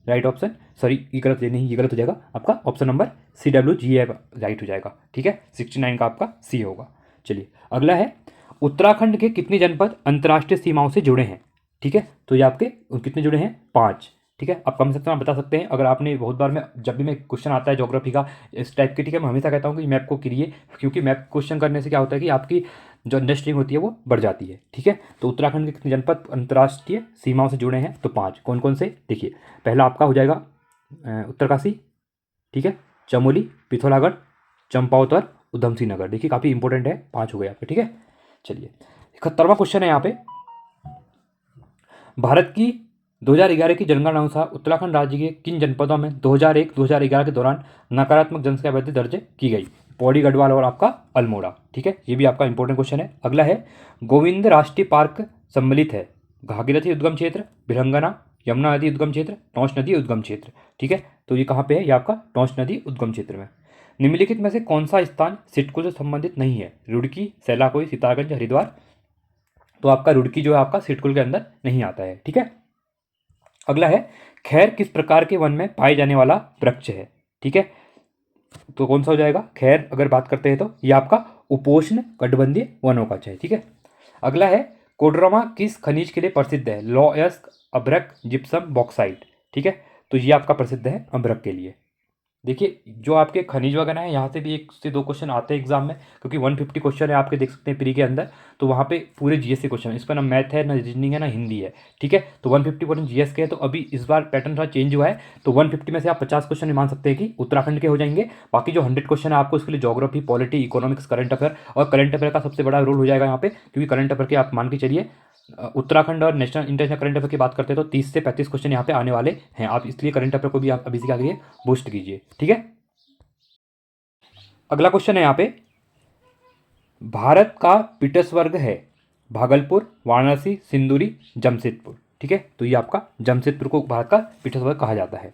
राइट ऑप्शन, सॉरी ये गलत नहीं, ये गलत हो जाएगा, आपका ऑप्शन नंबर CWGA राइट हो जाएगा, ठीक है। 69 का आपका C होगा। चलिए अगला है, उत्तराखंड के कितने जनपद अंतर्राष्ट्रीय सीमाओं से जुड़े हैं, ठीक है। तो ये आपके कितने जुड़े हैं, 5, ठीक है। आप कम से कम बता सकते हैं, अगर आपने बहुत बार में जब भी मैं क्वेश्चन आता है ज्योग्राफी का इस टाइप के, ठीक है, मैं हमेशा कहता हूँ कि मैप को करिए, क्योंकि मैप क्वेश्चन करने से क्या होता है कि आपकी जो अंडरस्टैंडिंग होती है वो बढ़ जाती है, ठीक है। तो उत्तराखंड के कितने जनपद अंतर्राष्ट्रीय सीमाओं से जुड़े हैं, तो 5। कौन कौन से, देखिए पहला आपका हो जाएगा उत्तरकाशी, ठीक है, चमोली, पिथौरागढ़, चंपावत, उधम सिंह नगर। देखिए काफ़ी इंपॉर्टेंट है, 5 हो गए आपके, ठीक है। चलिए 71वां क्वेश्चन है यहाँ पे, भारत की 2011 की जनगणना अनुसार उत्तराखंड राज्य के किन जनपदों में 2001-2011 के दौरान नकारात्मक जनसंख्या वृद्धि दर्ज की गई। पौड़ी, गढ़वाल और आपका अल्मोड़ा, ठीक है। ये भी आपका इंपॉर्टेंट क्वेश्चन है। अगला है, गोविंद राष्ट्रीय पार्क सम्मिलित है भागीरथी उद्गम क्षेत्र, भिरंगना, यमुना नदी उद्गम क्षेत्र, टोंस नदी उद्गम क्षेत्र, ठीक है। तो ये कहाँ पे है, ये आपका टोंस नदी उद्गम क्षेत्र में। निम्नलिखित में से कौन सा स्थान सिडकुल से संबंधित नहीं है। रुड़की, सैलाकोई, सितारगंज, हरिद्वार। तो आपका रुड़की जो है आपका सिडकुल के अंदर नहीं आता है, ठीक है। अगला है, खैर किस प्रकार के वन में पाए जाने वाला वृक्ष है, ठीक है। तो कौन सा हो जाएगा, खैर अगर बात करते हैं तो ये आपका उपोष्ण कटिबंधीय वनों का है, ठीक है। अगला है, कोडरमा किस खनिज के लिए प्रसिद्ध है। लौहयस्क, अभ्रक, जिप्सम, बॉक्साइट, ठीक है। तो ये आपका प्रसिद्ध है अभ्रक के लिए। देखिए जो आपके खनिज वगैरह है यहाँ से भी 1 से 2 क्वेश्चन आते हैं एग्जाम में, क्योंकि 150 क्वेश्चन है आपके, देख सकते हैं प्री के अंदर। तो वहाँ पे पूरे जीएस के क्वेश्चन है, इस पर ना मैथ है, ना रीजनिंग है, ना हिंदी है, ठीक है। तो 150 क्वेश्चन जीएस के है। तो अभी इस बार पैटर्न थोड़ा चेंज हुआ है, तो 150 में से आप 50 क्वेश्चन मान सकते हैं कि उत्तराखंड के हो जाएंगे। बाकी जो 100 क्वेश्चन है आपको उसके लिए geography, polity, economics, current affair, और करंट अफेयर का सबसे बड़ा रोल हो जाएगा यहाँ पे, क्योंकि करंट अफेयर के आप मान के चलिए उत्तराखंड और नेशनल इंटरनेशनल करंट अफेयर की बात करते हैं तो 30 से 35 क्वेश्चन यहाँ पे आने वाले हैं। आप इसलिए करंट अफेयर को भी आप अभी से क्या करिए, बूस्ट कीजिए, ठीक है। अगला क्वेश्चन है यहाँ पे, भारत का पीटर्सबर्ग है भागलपुर, वाराणसी, सिंदूरी, जमशेदपुर। ठीक है, तो ये आपका जमशेदपुर को भारत का पीठस्थ कहा जाता है।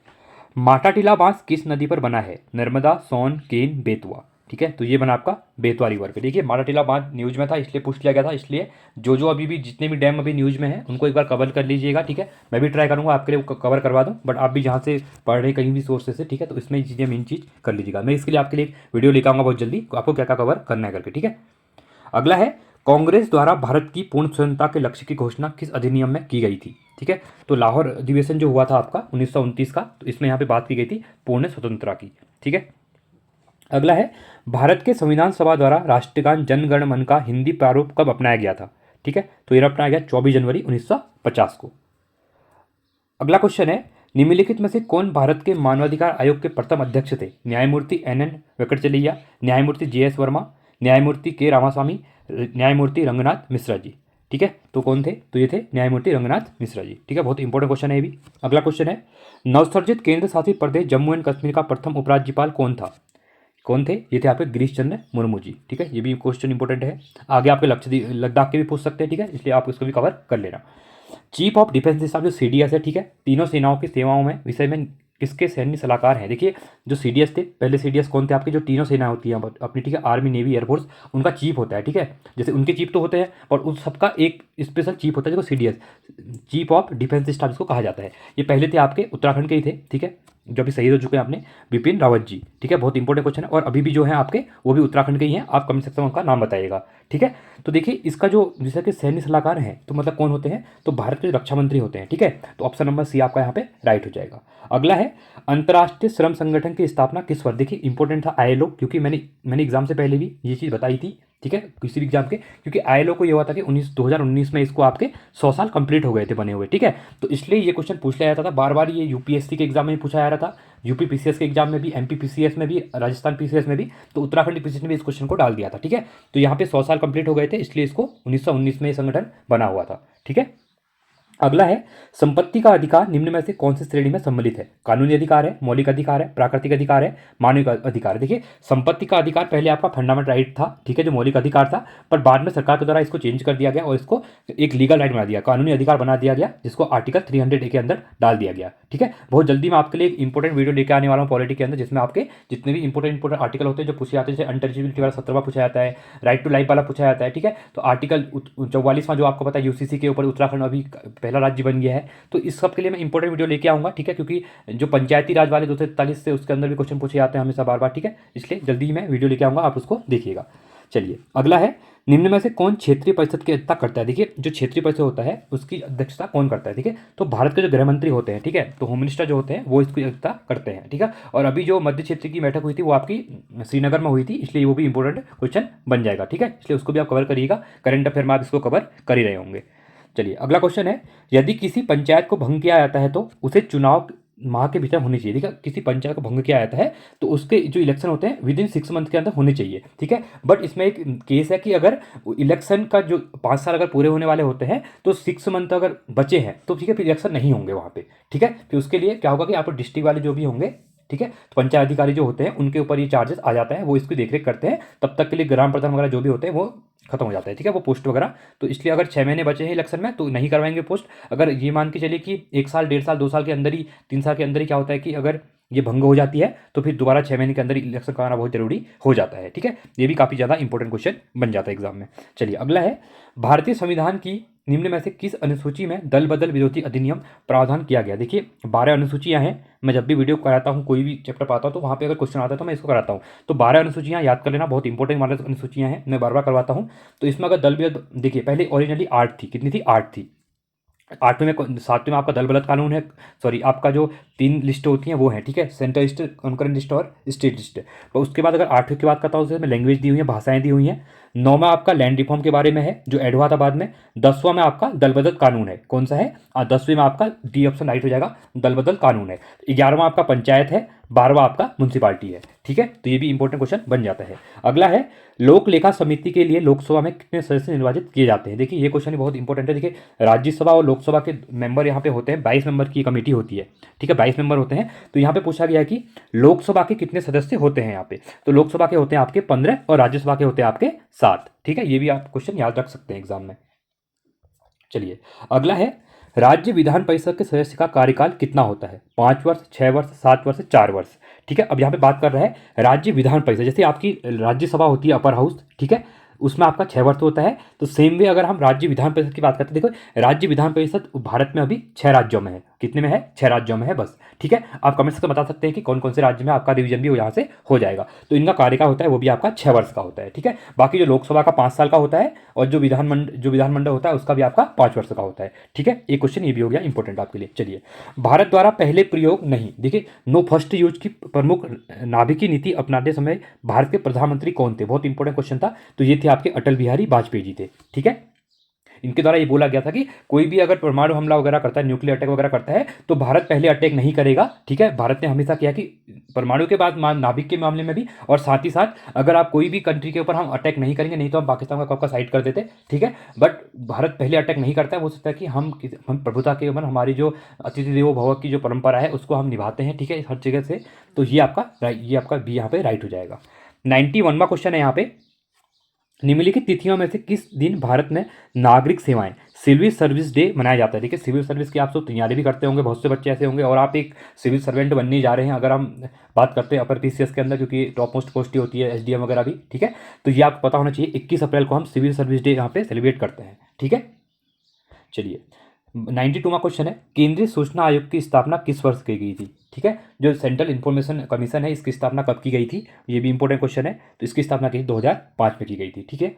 माटाटीला बांस किस नदी पर बना है? नर्मदा, सोन, केन, बेतवा। ठीक है, तो ये बना आपका बेतवा रिवर पे। देखिए माटाटीला बांध न्यूज में था इसलिए पूछ लिया गया था, इसलिए जो अभी भी जितने भी डैम अभी न्यूज में हैं उनको एक बार कवर कर लीजिएगा। ठीक है, मैं भी ट्राई करूंगा आपके लिए कवर करवा दूं, बट आप भी जहाँ से पढ़ रहे कहीं भी सोर्सेस से, ठीक है, तो इसमें चीज़ें मेन चीज़ कर लीजिएगा। मैं इसके लिए आपके लिए एक वीडियो लेकर आऊँगा बहुत जल्दी, आपको क्या क्या कवर करना है करके। ठीक है, अगला है कांग्रेस द्वारा भारत की पूर्ण स्वतंत्रता के लक्ष्य की घोषणा किस अधिनियम में की गई थी? ठीक है, तो लाहौर अधिवेशन जो हुआ था आपका 1929 का, तो इसमें यहाँ पे बात की गई थी पूर्ण स्वतंत्रता की। ठीक है, अगला है भारत के संविधान सभा द्वारा राष्ट्रगान जन गण मन का हिंदी प्रारूप कब अपनाया गया था? ठीक है, तो यह अपनाया गया 24 जनवरी 1950 को। अगला क्वेश्चन है निम्नलिखित में से कौन भारत के मानवाधिकार आयोग के प्रथम अध्यक्ष थे? न्यायमूर्ति NN वेंकटचलैया, न्यायमूर्ति JS वर्मा, न्यायमूर्ति K रामास्वामी, न्यायमूर्ति रंगनाथ मिश्रा जी। ठीक है, तो कौन थे? तो ये थे न्यायमूर्ति रंगनाथ मिश्रा जी। ठीक है, बहुत इंपॉर्टेंट क्वेश्चन है ये भी। अगला क्वेश्चन है नवसर्जित केंद्र शासित प्रदेश जम्मू एंड कश्मीर का प्रथम उपराज्यपाल कौन था? कौन थे? ये थे आपके गिरीश चंद्र मुर्मू जी। ठीक है, ये भी क्वेश्चन इंपॉर्टेंट है, आगे आपके लद्दाख के भी पूछ सकते हैं। ठीक है, इसलिए आप इसको भी कवर कर लेना। चीफ ऑफ डिफेंस स्टाफ जो CDS है, ठीक है, तीनों सेनाओं की सेवाओं में विषय में किसके सैन्य सलाहकार हैं? देखिए जो CDS थे, पहले CDS कौन थे आपके? जो तीनों सेना होती है अपनी, ठीक है, आर्मी, नेवी, एयरफोर्स, उनका चीफ होता है। ठीक है, जैसे उनके चीफ तो होते हैं और उन सबका एक स्पेशल चीफ होता है जो CDS, chief of defence staff इसको कहा जाता है। ये पहले थे आपके उत्तराखंड के ही थे। ठीक है, जो अभी शहीद हो चुके हैं आपने, बिपिन रावत जी। ठीक है, बहुत इंपॉर्टेंट क्वेश्चन है, और अभी भी जो है आपके वो भी उत्तराखंड के ही हैं। आप कमेंट सेक्शन में उनका नाम बताइएगा। ठीक है, तो देखिए इसका जो जैसे कि सैन्य सलाहकार हैं, तो मतलब कौन होते हैं? तो भारत के रक्षा मंत्री होते हैं। ठीक है, तो ऑप्शन नंबर C आपका यहाँ पे राइट हो जाएगा। अगला है अंतर्राष्ट्रीय श्रम संगठन की स्थापना किस वर्ष? देखिए इंपॉर्टेंट था ILO, क्योंकि मैंने एग्जाम से पहले भी ये चीज़ बताई थी। ठीक है, किसी भी एग्जाम के, क्योंकि ILO को ये हुआ था कि 2019 में इसको आपके 100 साल कंप्लीट हो गए थे बने हुए। ठीक है, तो इसलिए ये क्वेश्चन पूछ लिया जाता था बार बार, ये UPSC के एग्जाम में पूछा जा रहा था, UP PCS के एग्जाम में भी, MP PCS में भी, राजस्थान PCS में भी, तो उत्तराखंड PCS ने भी इस क्वेश्चन को डाल दिया था। ठीक है, तो यहाँ पे 100 साल कंप्लीट हो गए थे, इसलिए इसको 1919 में ये संगठन बना हुआ था। ठीक है, अगला है संपत्ति का अधिकार निम्न में से कौन सी श्रेणी में सम्मिलित है? कानूनी अधिकार है, मौलिक अधिकार है, प्राकृतिक अधिकार है, मानविक अधिकार है। देखिए संपत्ति का अधिकार पहले आपका फंडामेंटल राइट था, ठीक है, जो मौलिक अधिकार था, पर बाद में सरकार के द्वारा इसको चेंज कर दिया गया और इसको एक लीगल राइट बना दिया, कानूनी अधिकार बना दिया गया, जिसको आर्टिकल 300A के अंदर डाल दिया गया। ठीक है, बहुत जल्दी मैं आपके लिए एक इंपॉर्टेंट वीडियो लेकर आने वाला हूँ पॉलिटी के अंदर, जिसमें आपके जितने भी इंपॉर्टेंट आर्टिकल होते हैं जो पूछे जाते हैं, जैसे अनटचेबिलिटी वाला 17वां पूछा जाता है, राइट टू लाइफ वाला पूछा जाता है। ठीक है, तो आर्टिकल 44वां जो आपको पता है UCC के ऊपर उत्तराखंड अभी पहला राज्य बन गया है, तो इस सब के लिए मैं इंपॉर्टेंट वीडियो लेके आऊँगा। ठीक है, क्योंकि जो पंचायती राज वाले 243 से उसके अंदर भी क्वेश्चन पूछे जाते हैं हमेशा बार बार। ठीक है, इसलिए जल्दी ही मैं वीडियो लेके आऊँगा, आप उसको देखिएगा। चलिए अगला है निम्न में से कौन क्षेत्रीय परिषद की अध्यक्षता करता है? देखिए जो क्षेत्रीय परिषद होता है उसकी अध्यक्षता कौन करता है? ठीक है, तो भारत के जो गृह मंत्री होते हैं, ठीक है, तो होम मिनिस्टर जो होते हैं वो इसकी अध्यक्षता करते हैं। ठीक है, और अभी जो मध्य क्षेत्र की बैठक हुई थी वो आपकी श्रीनगर में हुई थी, इसलिए वो भी इंपॉर्टेंट क्वेश्चन बन जाएगा। ठीक है, इसलिए उसको भी आप कवर करिएगा, करंट अफेयर में आप इसको कवर कर ही रहे होंगे। चलिए अगला क्वेश्चन है यदि किसी पंचायत को भंग किया जाता है तो उसे चुनाव माह के भीतर होनी चाहिए। ठीक है, किसी पंचायत को भंग किया जाता है तो उसके जो इलेक्शन होते हैं विदिन 6 मंथ के अंदर होने चाहिए। ठीक है, बट इसमें एक केस है कि अगर इलेक्शन का जो 5 साल अगर पूरे होने वाले होते हैं तो 6 मंथ अगर बचे हैं तो ठीक है, फिर इलेक्शन नहीं होंगे वहाँ पे। ठीक है, फिर उसके लिए क्या होगा कि आप डिस्ट्रिक्ट वाले जो भी होंगे, ठीक है, तो पंचायत अधिकारी जो होते हैं उनके ऊपर ये चार्जेस आ जाता है, वो इसकी देखरेख करते हैं, तब तक के लिए ग्राम प्रधान वगैरह जो भी होते हैं वो खत्म हो जाता है। ठीक है, वो पोस्ट वगैरह, तो इसलिए अगर 6 महीने बचे हैं इलेक्शन में तो नहीं करवाएंगे पोस्ट। अगर ये मान के चलिए कि 1 साल, 1.5 साल, 2 साल के अंदर ही, 3 साल के अंदर ही क्या होता है कि अगर ये भंग हो जाती है तो फिर दोबारा 6 महीने के अंदर इलेक्शन कराना बहुत जरूरी हो जाता है। ठीक है, ये भी काफ़ी ज़्यादा इंपॉर्टेंट क्वेश्चन बन जाता है एग्जाम में। चलिए अगला है भारतीय संविधान की निम्न में से किस अनुसूची में दल बदल विरोधी अधिनियम प्रावधान किया गया? देखिए 12 अनुसूचियां हैं, मैं जब भी वीडियो कराता हूँ कोई भी चैप्टर पाता हूँ तो वहाँ पे अगर क्वेश्चन आता है तो मैं इसको कराता हूँ। तो 12 अनुसूचियां याद कर लेना, बहुत इंपॉर्टेंट 12 अनुसूचियां हैं, मैं बार बार करवाता हूँ। तो इसमें अगर दल बदल, देखिए पहले ओरिजिनली 8 थी, कितनी थी? 8 थी। 8वें में 7वें में आपका दल बदल कानून है, सॉरी आपका जो 3 लिस्ट होती हैं वो है, ठीक है, सेंट्रल लिस्ट, कॉन्करेंट लिस्ट और स्टेट लिस्ट। तो उसके बाद अगर 8वें की बात करता हूँ उसमें लैंग्वेज दी हुई है, भाषाएं दी हुई हैं। 9वां आपका लैंड रिफॉर्म के बारे में है जो ऐड हुआ था बाद में। 10वां में आपका दल बदल कानून है, कौन सा है? 10वें में आपका डी ऑप्शन राइट हो जाएगा, दल बदल कानून है। 11वां आपका पंचायत है, 12वां आपका म्यूनसिपालिटी है। ठीक है, तो ये भी इंपॉर्टेंट क्वेश्चन बन जाता है। अगला है लोक लेखा समिति के लिए लोकसभा में कितने सदस्य निर्वाचित किए जाते हैं? देखिए ये क्वेश्चन भी बहुत इंपॉर्टेंट है। देखिए राज्यसभा और लोकसभा के मेंबर यहाँ पे होते हैं, 22 मेंबर की कमेटी होती है। ठीक है, 22 मेंबर होते हैं। तो यहाँ पे पूछा गया है कि लोकसभा के कितने सदस्य होते हैं यहाँ पे? तो लोकसभा के होते हैं आपके 15 और राज्यसभा के होते हैं आपके 7। ठीक है, ये भी आप क्वेश्चन याद रख सकते हैं एग्जाम में। चलिए, अगला है राज्य विधान परिषद के सदस्य का कार्यकाल कितना होता है? 5 वर्ष, 6 वर्ष, 7 वर्ष, 4 वर्ष। ठीक है, अब यहाँ पे बात कर रहा है राज्य विधान परिषद, जैसे आपकी राज्यसभा होती है अपर हाउस, ठीक है, उसमें आपका 6 वर्ष होता है। तो सेम वे अगर हम राज्य विधान परिषद की बात करते हैं, देखो राज्य विधान परिषद भारत में अभी 6 राज्यों में है। कितने में है? 6 राज्यों में है बस। ठीक है, आप कमेंट से बता सकते हैं कि कौन कौन से राज्य में आपका रिवीजन भी यहाँ से हो जाएगा। तो इनका कार्यकाल होता है वो भी आपका 6 वर्ष का होता है। ठीक है, बाकी जो लोकसभा का 5 साल का होता है और जो विधानमंडल होता है उसका भी आपका 5 वर्ष का होता है। ठीक है, एक क्वेश्चन ये भी हो गया इंपॉर्टेंट आपके लिए। चलिए, भारत द्वारा पहले प्रयोग नहीं, देखिए नो फर्स्ट यूज की प्रमुख नाभिकीय नीति अपनाते समय भारत के प्रधानमंत्री कौन थे? बहुत इंपॉर्टेंट क्वेश्चन था। तो ये थे आपके अटल बिहारी वाजपेयी जी थे। ठीक है, इनके द्वारा ये बोला गया था कि कोई भी अगर परमाणु हमला वगैरह करता है, न्यूक्लियर अटैक वगैरह करता है, तो भारत पहले अटैक नहीं करेगा। ठीक है, भारत ने हमेशा किया कि परमाणु के बाद नाभिक के मामले में भी, और साथ ही साथ अगर आप कोई भी कंट्री के ऊपर हम अटैक नहीं करेंगे, नहीं तो हम पाकिस्तान का कब का साइड कर देते। ठीक है, बट भारत पहले अटैक नहीं करता है। हो सकता है कि हम प्रभुता के ऊपर हमारी जो अतिथि देवो भव की जो परंपरा है उसको हम निभाते हैं। ठीक है, हर जगह से। तो ये आपका बी यहाँ पे राइट हो जाएगा। 91वां क्वेश्चन है यहाँ पे, निम्नलिखित तिथियों में से किस दिन भारत में नागरिक सेवाएं सिविल सर्विस डे मनाया जाता है? देखिए सिविल सर्विस की आप सब तैयारी भी करते होंगे, बहुत से बच्चे ऐसे होंगे, और आप एक सिविल सर्वेंट बनने जा रहे हैं अगर हम बात करते हैं अपर पीसीएस के अंदर, क्योंकि टॉप मोस्ट पोस्ट ही होती है एसडीएम वगैरह भी। ठीक है, तो ये आपको पता होना चाहिए 21 अप्रैल को हम सिविल सर्विस डे यहाँ पे सेलिब्रेट करते हैं। ठीक है, चलिए 92वां क्वेश्चन है, केंद्रीय सूचना आयोग की स्थापना किस वर्ष की गई थी? ठीक है, जो सेंट्रल इंफॉर्मेशन कमीशन है इसकी स्थापना कब की गई थी? ये भी इंपॉर्टेंट क्वेश्चन है। तो इसकी स्थापना की 2005 में की गई थी। ठीक है,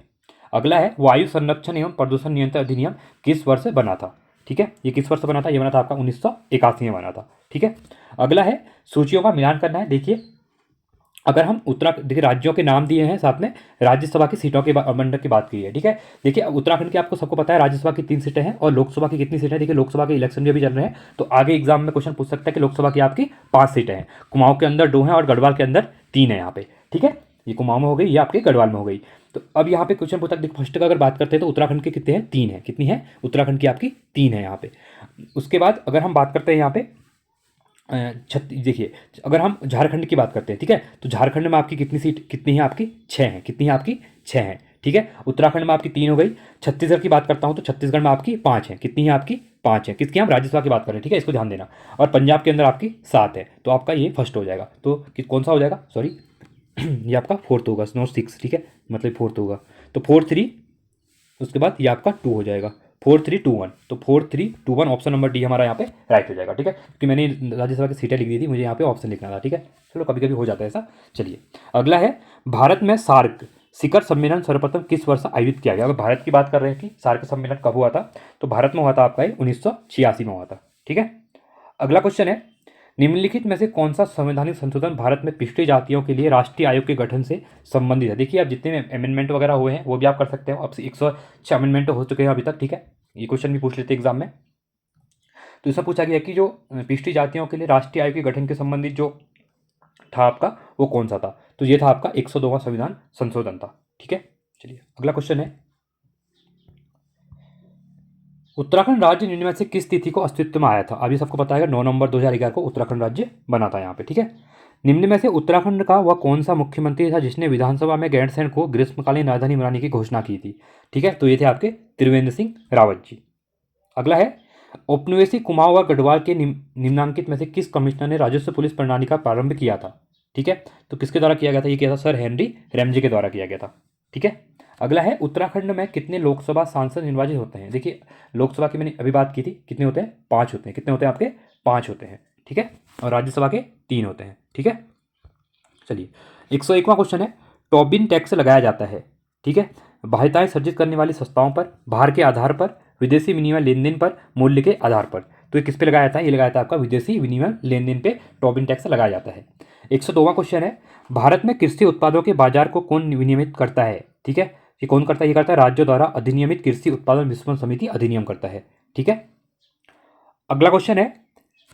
अगला है वायु संरक्षण एवं प्रदूषण नियंत्रण अधिनियम किस वर्ष बना था? ठीक है, ये किस वर्ष बना था? ये बना था आपका 1981 में बना था। ठीक है, अगला है सूचियों का मिलान करना है। देखिए अगर हम देखिए राज्यों के नाम दिए हैं, साथ में राज्यसभा की सीटों के आवंटन की बात की है। ठीक है, देखिए उत्तराखंड की आपको सबको पता है राज्यसभा की 3 सीटें हैं और लोकसभा की कितनी सीटें हैं? देखिए लोकसभा के इलेक्शन भी अभी चल रहे हैं, तो आगे एग्जाम में क्वेश्चन पूछ सकता है कि लोकसभा की आपकी 5 सीटें हैं, कुमाऊं के अंदर 2 हैं और गढ़वाल के अंदर 3 है यहाँ पे। ठीक है, ये कुमाऊं में हो गई, ये आपके गढ़वाल में हो गई। तो अब यहाँ पे क्वेश्चन पूछता है, फर्स्ट का अगर बात करते हैं तो उत्तराखंड के कितने हैं? 3 है। कितनी है? उत्तराखंड की आपकी 3 है यहाँ पे। उसके बाद अगर हम बात करते हैं यहाँ पे देखिए अगर हम झारखंड की बात करते हैं, ठीक है, तो झारखंड में आपकी कितनी है? आपकी 6 हैं। कितनी है? आपकी 6 हैं। ठीक है, उत्तराखंड में आपकी 3 हो गई। छत्तीसगढ़ की बात करता हूँ तो छत्तीसगढ़ में आपकी 5 है। कितनी है? आपकी 5 है। किसकी? हम राज्यसभा की बात कर रहे हैं। ठीक है, इसको ध्यान देना। और पंजाब के अंदर आपकी 7 है, तो आपका ये फर्स्ट हो जाएगा। तो कौन सा हो जाएगा? सॉरी ये आपका 4th होगा, नॉट 6। ठीक है, मतलब 4th होगा, तो 4 3, उसके बाद ये आपका 2 हो जाएगा। 4 3 2 1, तो 4 3 2 1 ऑप्शन नंबर डी हमारा यहाँ पे राइट हो जाएगा। ठीक है, क्योंकि मैंने राज्यसभा की सीटें लिख दी थी, मुझे यहाँ पे ऑप्शन लिखना था। ठीक है, चलो कभी कभी हो जाता है ऐसा। चलिए अगला है, भारत में सार्क शिखर सम्मेलन सर्वप्रथम किस वर्ष आयोजित किया गया? अगर भारत की बात कर रहे हैं कि सार्क सम्मेलन कब हुआ था, तो भारत में हुआ था आपका 1986 में हुआ था। ठीक है, अगला क्वेश्चन है, निम्नलिखित में से कौन सा संवैधानिक संशोधन भारत में पिछड़ी जातियों के लिए राष्ट्रीय आयोग के गठन से संबंधित है? देखिए आप जितने अमेंडमेंट वगैरह हुए हैं वो भी आप कर सकते हो। अब से 106 अमेंडमेंट हो चुके हैं अभी तक। ठीक है, ये क्वेश्चन भी पूछ लेते एग्जाम में। तो इसमें पूछा गया कि जो पिछड़ी जातियों के लिए राष्ट्रीय आयोग के गठन के संबंधित जो था आपका, वो कौन सा था? तो ये था आपका 102वां संविधान संशोधन था। ठीक है, चलिए अगला क्वेश्चन है, उत्तराखंड राज्य निम्न में से किस तिथि को अस्तित्व में आया था? अभी सबको पता है 9 नवंबर 2011 को उत्तराखंड राज्य बना था यहाँ पे। ठीक है, निम्न में से उत्तराखंड का वह कौन सा मुख्यमंत्री था जिसने विधानसभा में गैरसैंण को ग्रीष्मकालीन राजधानी बनाने की घोषणा की थी? ठीक है, तो ये थे आपके त्रिवेंद्र सिंह रावत जी। अगला है, औपनिवेशिक कुमाऊं व गढ़वाल के निम्नांकित में से किस कमिश्नर ने राजस्व पुलिस प्रणाली का प्रारंभ किया था? ठीक है, तो किसके द्वारा किया गया था? ये किया था सर हेनरी रैमजे के द्वारा किया गया था। ठीक है, अगला है, उत्तराखंड में कितने लोकसभा सांसद निर्वाचित होते हैं? देखिए लोकसभा की मैंने अभी बात की थी, कितने होते हैं? 5 होते हैं। कितने होते हैं आपके? 5 होते हैं। ठीक है, और राज्यसभा के 3 होते हैं। ठीक है, चलिए 101वां क्वेश्चन है, टोबिन टैक्स लगाया जाता है, ठीक है, बाध्यताएं सर्जित करने वाली संस्थाओं पर, भार के आधार पर, विदेशी विनिमय लेन देन पर, मूल्य के आधार पर। तो ये किस पे लगाया जाता है? ये लगाया जाता है आपका विदेशी विनिमय लेन देन पे टोबिन टैक्स लगाया जाता है। 102वां क्वेश्चन है, भारत में कृषि उत्पादों के बाजार को कौन विनियमित करता है? ठीक है, ये कौन करता है? ये करता है राज्यों द्वारा अधिनियमित कृषि उत्पादन विपणन समिति अधिनियम करता है। ठीक है, अगला क्वेश्चन है,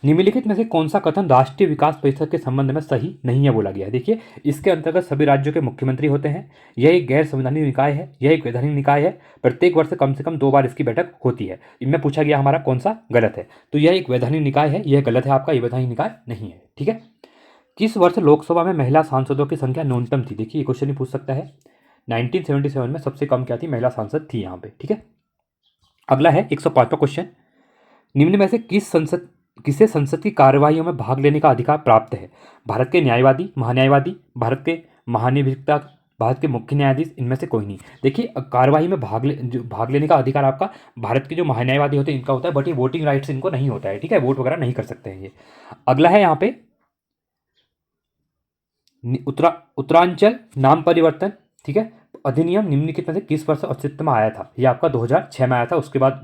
निम्नलिखित में से कौन सा कथन राष्ट्रीय विकास परिषद के संबंध में सही नहीं है बोला गया है? देखिए इसके अंतर्गत सभी राज्यों के मुख्यमंत्री होते हैं। यह एक गैर संवैधानिक निकाय है, यह एक वैधानिक निकाय है। प्रत्येक वर्ष कम से कम 2 बार इसकी बैठक होती है। इनमें पूछा गया हमारा कौन सा गलत है, तो यह एक वैधानिक निकाय है, यह गलत है आपका, यह वैधानिक निकाय नहीं है। ठीक है, किस वर्ष लोकसभा में महिला सांसदों की संख्या न्यूनतम थी? देखिए ये क्वेश्चन ही पूछ सकता है। 1977 में सबसे कम क्या थी? महिला सांसद थी यहाँ पे। ठीक है, अगला है 105वां क्वेश्चन, निम्न में से किसे संसद की कार्यवाहियों में भाग लेने का अधिकार प्राप्त है? भारत के न्यायवादी, महान्यायवादी, भारत के महानिरीक्षक, भारत के मुख्य न्यायाधीश, इनमें से कोई नहीं। देखिए कार्यवाही में भाग लेने का अधिकार आपका भारत के जो महान्यायवादी होते हैं इनका होता है, बट ये वोटिंग राइट्स इनको नहीं होता है, ठीक है, वोट वगैरह नहीं कर सकते हैं ये। अगला है यहाँ पे उत्तरांचल नाम परिवर्तन, ठीक है, अधिनियम निम्नलिखित में से किस वर्ष अस्तित्व में आया था? ये आपका 2006 में आया था। उसके बाद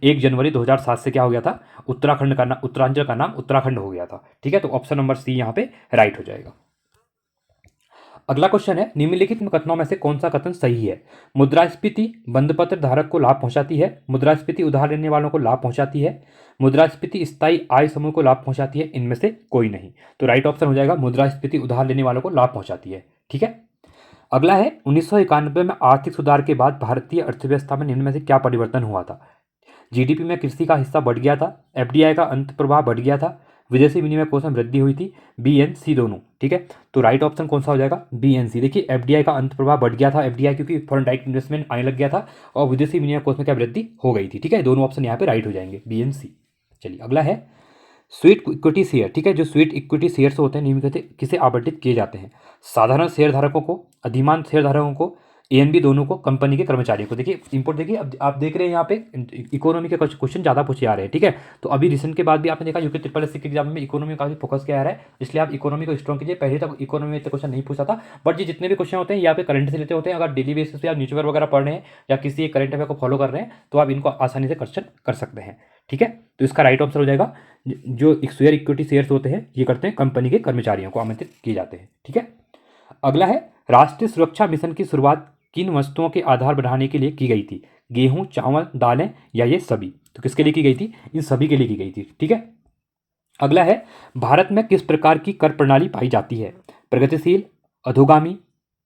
1 जनवरी 2007 से क्या हो गया था? उत्तरांचल का नाम उत्तराखंड हो गया था, ठीक है। तो ऑप्शन नंबर सी यहाँ पे राइट हो जाएगा। अगला क्वेश्चन है, निम्नलिखित में कथनों में से कौन सा कथन सही है? मुद्रास्फीति बंधपत्र धारक को लाभ पहुंचाती है, मुद्रास्फीति उधार लेने वालों को लाभ पहुंचाती है, मुद्रास्फीति स्थायी आय समूह को लाभ पहुंचाती है, इनमें से कोई नहीं। तो राइट ऑप्शन हो जाएगा मुद्रास्फीति उधार लेने वालों को लाभ पहुंचाती है, ठीक है। अगला है 1991 में आर्थिक सुधार के बाद भारतीय अर्थव्यवस्था में निम्न में से क्या परिवर्तन हुआ था? जीडीपी में कृषि का हिस्सा बढ़ गया था, एफडीआई का अंत प्रभाव बढ़ गया था, विदेशी विनिमय कोष में वृद्धि हुई थी, बी एन सी दोनों, ठीक है। तो राइट ऑप्शन कौन सा हो जाएगा? B N C. देखिए एफडीआई का अंत प्रभाव बढ़ गया था, एफडीआई क्योंकि फॉरेन डायरेक्ट इन्वेस्टमेंट आने लग गया था, और विदेशी विनिमय कोष में क्या वृद्धि हो गई थी, ठीक है। दोनों ऑप्शन यहाँ पे राइट हो जाएंगे, बी एन सी। चलिए अगला है स्वीट इक्विटी शेयर, ठीक है। जो स्वीट इक्विटी शेयर्स होते हैं निम्नलिखित किसे आवंटित किए जाते हैं? साधारण शेयर धारकों को, अधिमान्य शेयर धारकों को, ए एन बी दोनों को, कंपनी के कर्मचारियों को। देखिए इंपोर्ट, देखिए अब आप देख रहे हैं यहाँ पे इकोनॉमी के क्वेश्चन ज़्यादा पूछे आ रहे हैं, ठीक है। तो अभी रिसेंट के बाद भी आपने देखा यूपी ट्रिपल एस के एग्जाम में इकोनॉमी काफी फोकस किया आ रहा है, इसलिए आप इकोनॉमी को स्ट्रॉन्ग कीजिए। पहले तक इकोनॉमी में इतने क्वेश्चन नहीं पूछा था, बट ये जितने भी क्वेश्चन होते हैं यहाँ पे करंट से लेते होते हैं। अगर डेली बेसिस पे आप न्यूज़पेपर वगैरह पढ़ रहे हैं या किसी एक करंट अफेयर को फॉलो कर रहे हैं तो आप इनको आसानी से क्वेश्चन कर सकते हैं, ठीक है। तो इसका राइट ऑप्शन हो जाएगा, जो शेयर इक्विटी शेयर्स होते हैं ये करते हैं कंपनी के कर्मचारियों को आमंत्रित किए जाते हैं, ठीक है। अगला है राष्ट्रीय सुरक्षा मिशन की शुरुआत किन वस्तुओं के आधार बढ़ाने के लिए की गई थी? गेहूं, चावल, दालें या ये सभी? तो किसके लिए की गई थी? इन सभी के लिए की गई थी, ठीक है। अगला है भारत में किस प्रकार की कर प्रणाली पाई जाती है? प्रगतिशील, अधोगामी,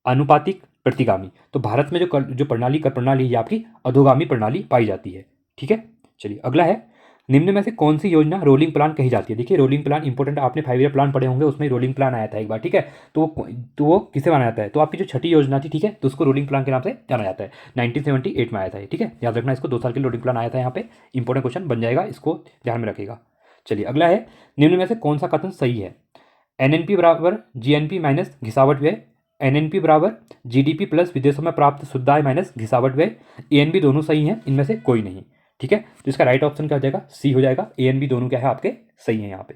अनुपातिक, प्रतिगामी। तो भारत में जो कर प्रणाली है आपकी अधोगामी प्रणाली पाई जाती है, ठीक है। चलिए अगला है, निम्न में से कौन सी योजना रोलिंग प्लान कही जाती है? देखिए रोलिंग प्लान इंपॉर्टेंट, आपने 5 ईयर प्लान पढ़े होंगे, उसमें रोलिंग प्लान आया था एक बार, ठीक है। तो वो किसे माना जाता है? तो आपकी जो छठी योजना थी, ठीक है, तो उसको रोलिंग प्लान के नाम से जाना जाता है। 1978 में आया था, ठीक है, याद रखना इसको। 2 साल के रोलिंग प्लान आया था यहाँ पे, इंपॉर्टेंट क्वेश्चन बन जाएगा, इसको ध्यान में रखिएगा। चलिए अगला है, निम्न में से कौन सा कथन सही है? एनएनपी बराबर जीएनपी माइनस घिसावट व्यय, एनएनपी बराबर जीडीपी प्लस विदेशों में प्राप्त शुद्ध आय माइनस घिसावट व्यय, एएनबी दोनों सही हैं, इनमें से कोई नहीं, ठीक है। तो इसका राइट ऑप्शन क्या हो जाएगा? सी हो जाएगा, एएनबी दोनों क्या है आपके सही है यहाँ पे।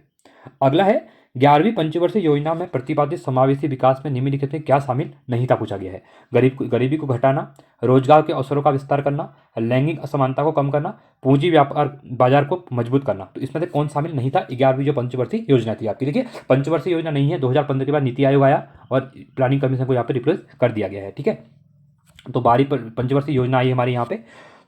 अगला है 11वीं पंचवर्षीय योजना में प्रतिपादित समावेशी विकास में निम्नलिखित में क्या शामिल नहीं था? पूछा गया है। गरीबी को घटाना, रोजगार के अवसरों का विस्तार करना, लैंगिक असमानता को कम करना, पूंजी व्यापार बाजार को मजबूत करना। तो इसमें से कौन शामिल नहीं था? 11वीं जो पंचवर्षीय योजना थी आपकी। देखिए पंचवर्षीय योजना नहीं है, 2015 के बाद नीति आयोग आया और प्लानिंग कमीशन को यहाँ पे रिप्लेस कर दिया गया है, ठीक है। तो 12वीं पंचवर्षीय योजना आई हमारी यहाँ पे।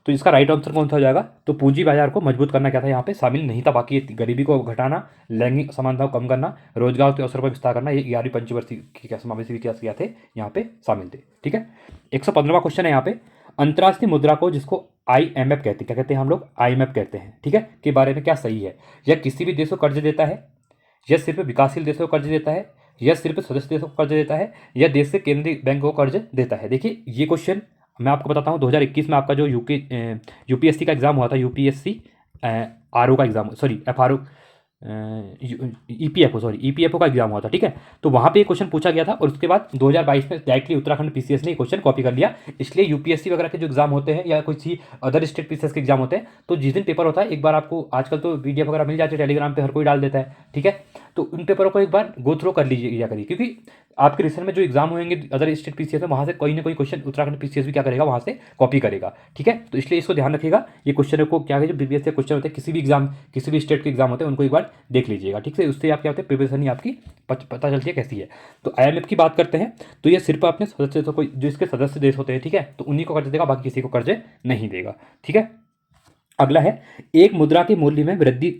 तो इसका राइट आंसर कौन सा हो जाएगा? तो पूंजी बाजार को मजबूत करना क्या था यहाँ पे शामिल नहीं था। बाकी गरीबी को घटाना, लैंगिक असमानता को कम करना, रोजगार के अवसर पर विस्तार करना, ये 11वीं पंचवर्षीय की क्या समावेशी विकास किया थे यहाँ पे शामिल थे, ठीक है। 115वां क्वेश्चन है यहाँ पे, अंतर्राष्ट्रीय मुद्रा को जिसको IMF कहते हैं, क्या कहते हैं हम लोग? IMF कहते हैं, ठीक है, के बारे में क्या सही है? यह किसी भी देश को कर्ज देता है, यह सिर्फ विकासशील देशों को कर्ज देता है, यह सिर्फ सदस्य देशों को कर्ज देता है, या देश से केंद्रीय बैंक को कर्ज देता है? देखिए ये क्वेश्चन मैं आपको बताता हूँ, 2021 में आपका जो यूपीएससी का एग्जाम हुआ था, यूपीएससी आरओ का एग्जाम, सॉरी एफआरओ, ईपीएफओ का एग्जाम हुआ था, ठीक है। तो वहाँ पे एक क्वेश्चन पूछा गया था और उसके बाद 2022 में डायरेक्टली उत्तराखंड पीसीएस ने क्वेश्चन कॉपी कर लिया। इसलिए यूपीएससी वगैरह के जो एग्जाम होते हैं या किसी अदर स्टेट पीसीएस के एग्जाम होते हैं, तो जिस दिन पेपर होता है एक बार आपको, आजकल तो पीडीएफ वगैरह मिल जाती है टेलीग्राम पे, हर कोई डाल देता है, ठीक है। तो उन पेपरों को एक बार गो थ्रू कर लीजिए करिए, क्योंकि आपके रिसेंट में जो एग्जाम होंगे अदर स्टेट पीसीएस में, वहाँ से कोई ना कोई क्वेश्चन उत्तराखंड पीसीएस भी क्या करेगा, वहाँ से कॉपी करेगा, ठीक है। तो इसलिए इसको ध्यान रखिएगा, ये क्वेश्चन को क्या है, जो बीपीएस के क्वेश्चन होते हैं, किसी भी एग्जाम, किसी भी स्टेट के एग्जाम होते हैं, उनको एक बार देख लीजिएगा, ठीक है। उससे आप क्या होते हैं, प्रिपरेशन ही आपकी पता चलती है कैसी है। तो IMF की बात करते हैं, तो ये सिर्फ अपने सदस्य देशों को, जो इसके सदस्य देश होते हैं, ठीक है, तो उन्हीं को कर्ज देगा, बाकी किसी को कर्ज नहीं देगा, ठीक है। अगला है, एक मुद्रा के मूल्य में वृद्धि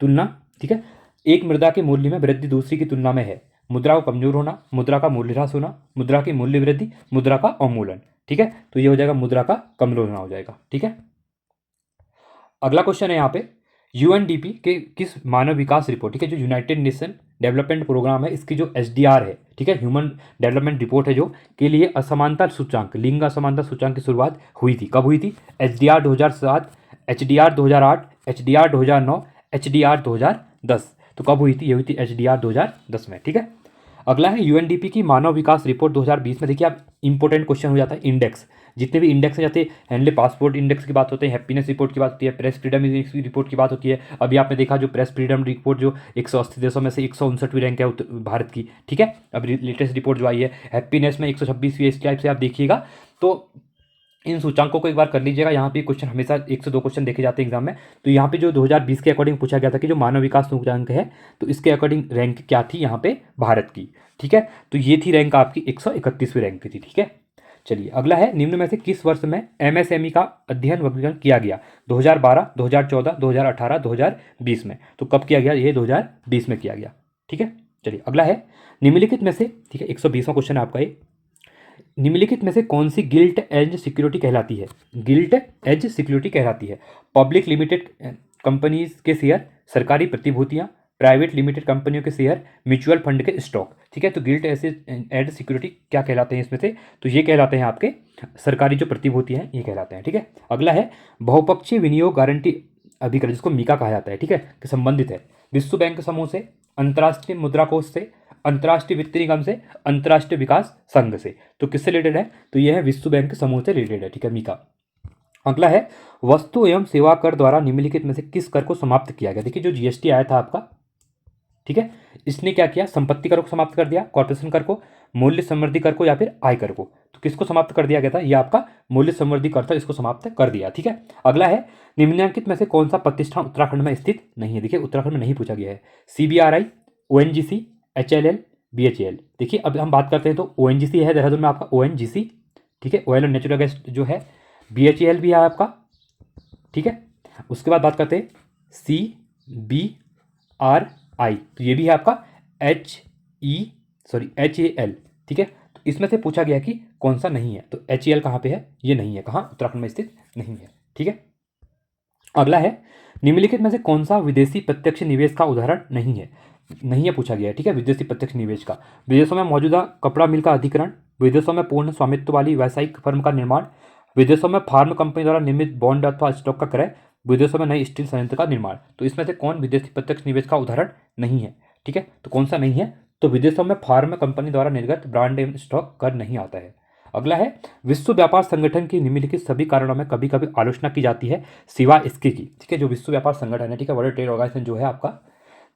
तुलना, ठीक है, एक मुद्रा के मूल्य में वृद्धि दूसरी की तुलना में है। मुद्रा को कमजोर होना, मुद्रा का मूल्य ह्रास होना, मुद्रा की मूल्य वृद्धि, मुद्रा का अवमूलन, ठीक है। तो ये हो जाएगा मुद्रा का कमजोर होना हो जाएगा, ठीक है। अगला क्वेश्चन है यहाँ पे, यूएनडीपी के किस मानव विकास रिपोर्ट, ठीक है, जो यूनाइटेड नेशन डेवलपमेंट प्रोग्राम है, इसकी जो एचडीआर है, ठीक है, ह्यूमन डेवलपमेंट रिपोर्ट है, जो के लिए असमानता सूचांक, लिंग असमानता सूचांक की शुरुआत हुई थी, कब हुई थी? HDR 2007, HDR 2008, HDR 2009, HDR 2010। तो कब हुई थी? ये हुई थी एचडीआर 2010 में, ठीक है। अगला है यूएनडीपी की मानव विकास रिपोर्ट 2020 में। देखिए आप, इंपॉर्टेंट क्वेश्चन हो जाता है इंडेक्स, जितने भी इंडेक्स हैं, जैसे हैंडले पासपोर्ट इंडेक्स की बात होती है, हैप्पीनेस रिपोर्ट की बात होती है, प्रेस फ्रीडम इंडेक्स की रिपोर्ट की बात होती है। अभी आपने देखा जो प्रेस फ्रीडम रिपोर्ट जो 180 देशों में से 159वीं रैंक है भारत की, ठीक है। अब लेटेस्ट रिपोर्ट जो आई है हैप्पीनेस में 126वीं, इस टाइप से आप देखिएगा। तो इन सूचांकों को एक बार कर लीजिएगा। यहाँ पे क्वेश्चन हमेशा 1 से 2 क्वेश्चन देखे जाते हैं एग्जाम में। तो यहाँ पे जो 2020 के अकॉर्डिंग पूछा गया था कि जो मानव विकास सूचांक है, तो इसके अकॉर्डिंग रैंक क्या थी यहाँ पे भारत की, ठीक है। तो ये थी रैंक आपकी 131वीं रैंक की थी, ठीक है। चलिए अगला है, निम्न में से किस वर्ष में एमएसएमई का अध्ययन वर्गीकरण किया गया? 2012, 2014, 2018, 2020 में। तो कब किया गया? ये 2020 में किया गया, ठीक है। चलिए अगला है, निम्नलिखित में से, ठीक है, 120वां क्वेश्चन है आपका ये, निम्नलिखित में से कौन सी गिल्ट एज सिक्योरिटी कहलाती है? गिल्ट एज सिक्योरिटी कहलाती है पब्लिक लिमिटेड कंपनीज के शेयर, सरकारी प्रतिभूतियां, प्राइवेट लिमिटेड कंपनियों के शेयर, म्यूचुअल फंड के स्टॉक, ठीक है। तो गिल्ट एज सिक्योरिटी क्या कहलाते हैं इसमें से? तो ये कहलाते हैं आपके सरकारी जो प्रतिभूति हैं, ये कहलाते हैं, ठीक है। अगला है, बहुपक्षीय विनियोग गारंटी अभिकरण, जिसको मीका कहा जाता है, ठीक है, कि संबंधित है विश्व बैंक समूह से, अंतर्राष्ट्रीय मुद्रा कोष से, अंतर्राष्ट्रीय वित्त निगम से, अंतर्राष्ट्रीय विकास संघ से। तो किससे रिलेटेड है? तो यह है विश्व बैंक समूह से रिलेटेड है, ठीक है, मीका। अगला है, वस्तु एवं सेवा कर द्वारा निम्नलिखित में से किस कर को समाप्त किया गया? देखिए जो जीएसटी आया था आपका, ठीक है, इसने क्या किया? संपत्ति कर को समाप्त कर दिया, कॉर्पोरेशन कर को, मूल्य संवर्धी कर को, या फिर आय कर को। तो किसको समाप्त कर दिया गया था? ये आपका मूल्य संवर्धी कर था, इसको समाप्त कर दिया, ठीक है। अगला है, निम्नलिखित में से कौन सा प्रतिष्ठान उत्तराखंड में स्थित नहीं है? देखिए उत्तराखंड में नहीं पूछा गया है। CBRI, ONGC, HLL, BHEL. देखिए अब हम बात करते हैं तो ओएनजीसी है देहरादून में आपका, ओएनजीसी, ठीक है, ऑयल और नेचुरल गैस जो है। बीएचईएल भी है आपका, ठीक है। उसके बाद बात करते हैं सीबीआरआई, तो ये भी है आपका एचएएल, ठीक है। तो इसमें से पूछा गया कि कौन सा नहीं है? तो एचएएल कहाँ पे है? ये नहीं है, कहाँ? उत्तराखंड में स्थित नहीं है, ठीक है। अगला है, निम्नलिखित में से कौन सा विदेशी प्रत्यक्ष निवेश का उदाहरण नहीं है? नहीं है पूछा गया है, ठीक है, विदेशी प्रत्यक्ष निवेश का। विदेशों में मौजूदा कपड़ा मिल का अधिग्रहण, विदेशों में पूर्ण स्वामित्व वाली व्यावसायिक फर्म का निर्माण, विदेशों में फार्म कंपनी द्वारा निर्मित बॉन्ड अथवा स्टॉक का क्रय, विदेशों में नई स्टील संयंत्र का निर्माण। तो इसमें से कौन विदेशी प्रत्यक्ष निवेश का उदाहरण नहीं है? ठीक है, तो कौन सा नहीं है? तो विदेशों में फार्म कंपनी द्वारा निर्गत ब्रांड एवं स्टॉक कर नहीं आता है। अगला है, विश्व व्यापार संगठन की निम्नलिखित सभी कारणों में कभी कभी आलोचना की जाती है सिवाय इसके की, ठीक है। जो विश्व व्यापार संगठन है, ठीक है, वर्ल्ड ट्रेड ऑर्गेनाइजेशन जो है आपका,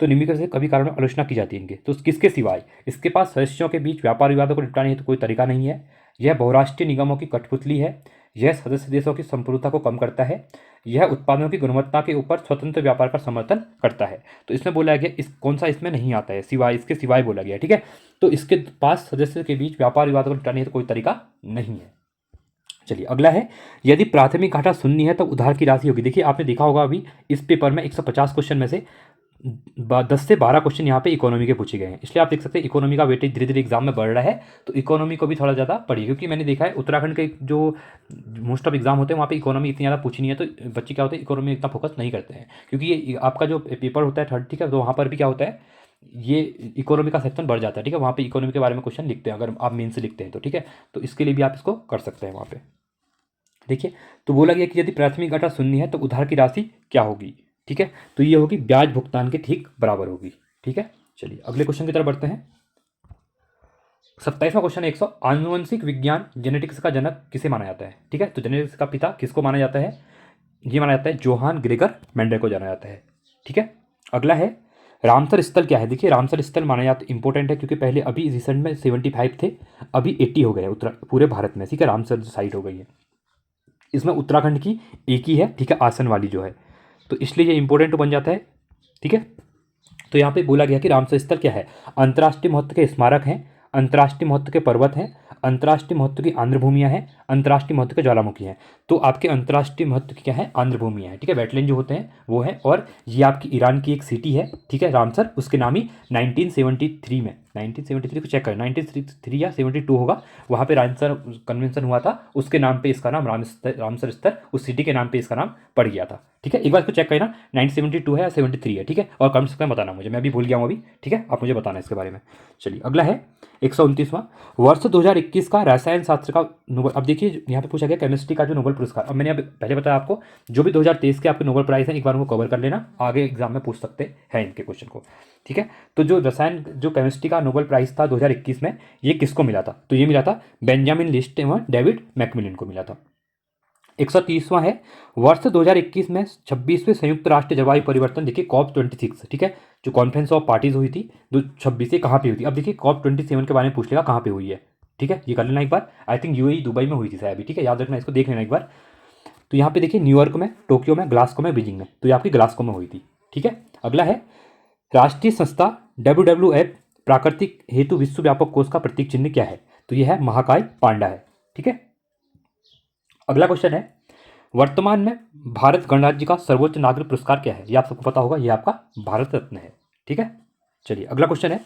तो निम्नलिखित से कभी कारणों में आलोचना की जाती है इनके, तो किसके सिवाय? इसके पास सदस्यों के बीच व्यापार विवादों को निपटाने हेतु कोई तरीका नहीं है, यह बहुराष्ट्रीय निगमों की कठपुतली है, यह सदस्य देशों की संप्रभुता को कम करता है, यह उत्पादों की गुणवत्ता के ऊपर स्वतंत्र व्यापार का समर्थन करता है। तो इसमें बोला गया इस कौन सा इसमें नहीं आता है, सिवाय, इसके सिवाय बोला गया, ठीक है। तो इसके पास सदस्य के बीच व्यापार विवादों को निपटाने हेतु कोई तरीका नहीं है। चलिए अगला है, यदि प्राथमिक घाटा शून्य है तो उधार की राशि होगी। देखिए आपने देखा होगा अभी इस पेपर में 150 क्वेश्चन में से 10 से 12 क्वेश्चन यहाँ पे इकोनॉमी के पूछे गए हैं, इसलिए आप देख सकते हैं इकोनॉमी का वेटेज धीरे धीरे एग्जाम में बढ़ रहा है। तो इकोनॉमी को भी थोड़ा ज़्यादा पढ़िए, क्योंकि मैंने देखा है उत्तराखंड के जो मोस्ट ऑफ एग्जाम होते हैं वहाँ पे इकोनॉमी इतनी ज़्यादा पूछी नहीं है, तो बच्चे क्या होते हैं इकोनॉमी में इतना फोकस नहीं करते हैं, क्योंकि ये आपका जो पेपर होता है थर्ड, ठीक है, तो वहाँ पर भी क्या होता है, ये इकोनॉमी का सेक्शन बढ़ जाता है, ठीक है, वहाँ पे इकोनॉमी के बारे में क्वेश्चन लिखते हैं अगर आप मेन से लिखते हैं तो, ठीक है। तो इसके लिए भी आप इसको कर सकते हैं वहाँ पे। देखिए तो बोला गया कि यदि प्राथमिक घाटा शून्य है तो उधार की राशि क्या होगी, ठीक है, तो ये होगी ब्याज भुगतान के ठीक बराबर होगी, ठीक है। चलिए अगले क्वेश्चन की तरफ बढ़ते हैं। 27वां क्वेश्चन है 100, आनुवंशिक विज्ञान जेनेटिक्स का जनक किसे माना जाता है, ठीक है। तो जेनेटिक्स का पिता किसको माना जाता है? ये माना जाता है जोहान ग्रेगर मेंडल को जाना जाता है, ठीक है। अगला है, रामसर स्थल क्या है? देखिए रामसर स्थल माना जाता इंपॉर्टेंट है, क्योंकि पहले अभी रिसेंट में 75 थे, अभी 80 हो गए हैं पूरे भारत में, ठीक है, रामसर साइट हो गई है। इसमें उत्तराखंड की एक ही है, ठीक है, आसन वाली जो है, तो इसलिए ये इंपॉर्टेंट बन जाता है, ठीक है। तो यहाँ पे बोला गया कि रामसर स्थल क्या है? अंतर्राष्ट्रीय महत्व के स्मारक हैं, अंतर्राष्ट्रीय महत्व के पर्वत हैं, अंतर्राष्ट्रीय महत्व की आंध्र भूमियाँ हैं, अंतर्राष्ट्रीय महत्व के ज्वालामुखी हैं। तो आपके अंतर्राष्ट्रीय महत्व की क्या है, आंध्र भूमियाँ हैं, ठीक है। वेटलैंड जो होते हैं वो है, और ये आपकी ईरान की एक सिटी है, ठीक है, रामसर, उसके नाम ही 1973 में, 1973 को चेक करें, 1973 या 72 होगा, वहाँ पे रामसर कन्वेंशन हुआ था, उसके नाम पे इसका नाम रामसर स्तर, उस सिटी के नाम पे इसका नाम पड़ गया था, ठीक है। एक बार इसको चेक करना 1972 है या 73 है, ठीक है, और कमेंट्स में बताना मुझे, मैं भी भूल गया हूँ अभी, ठीक है, आप मुझे बताना इसके बारे में। चलिए अगला है 129वां, वर्ष 2021 का रसायन शास्त्र का नोबल। अब देखिए यहाँ पे पूछा गया केमिस्ट्री का जो नोबेल पुरस्कार, अब मैंने अब पहले बताया आपको, जो भी 2023 के आपके नोबेल प्राइज हैं एक बार उनको कवर कर लेना, आगे एग्जाम में पूछ सकते हैं इनके क्वेश्चन को, ठीक है। तो जो रसायन जो केमिस्ट्री का नोबेल प्राइज था 2021 में, ये किसको मिला था, तो ये मिला था बेंजामिन लिस्ट एवं डेविड मैकमिलन को मिला था। 130वां है, वर्ष 2021 में 26वें संयुक्त राष्ट्र जलवायु परिवर्तन, देखिए COP 26, ठीक है, जो कॉन्फ्रेंस ऑफ पार्टीज हुई थी 26 से, कहाँ पे हुई थी। अब देखिए COP 27 के बारे में पूछ लेगा कहाँ पे हुई है, ठीक है, ये कर लेना एक बार, आई थिंक UAE दुबई में हुई थी शायद अभी, ठीक है, याद रखना, इसको देख लेना एक बार। तो यहाँ पे देखिए न्यूयॉर्क में, टोक्यो में, ग्लास्को में, बीजिंग में, तो ये आपकी ग्लास्को में हुई थी, ठीक है। अगला है राष्ट्रीय संस्था WWF प्राकृतिक हेतु विश्वव्यापक कोष का प्रतीक चिन्ह क्या है, तो यह है महाकाय पांडा है, ठीक है। अगला क्वेश्चन है, वर्तमान में भारत गणराज्य का सर्वोच्च नागरिक पुरस्कार क्या है, ये आप सबको पता होगा, ये आपका भारत रत्न है, ठीक है। चलिए अगला क्वेश्चन है,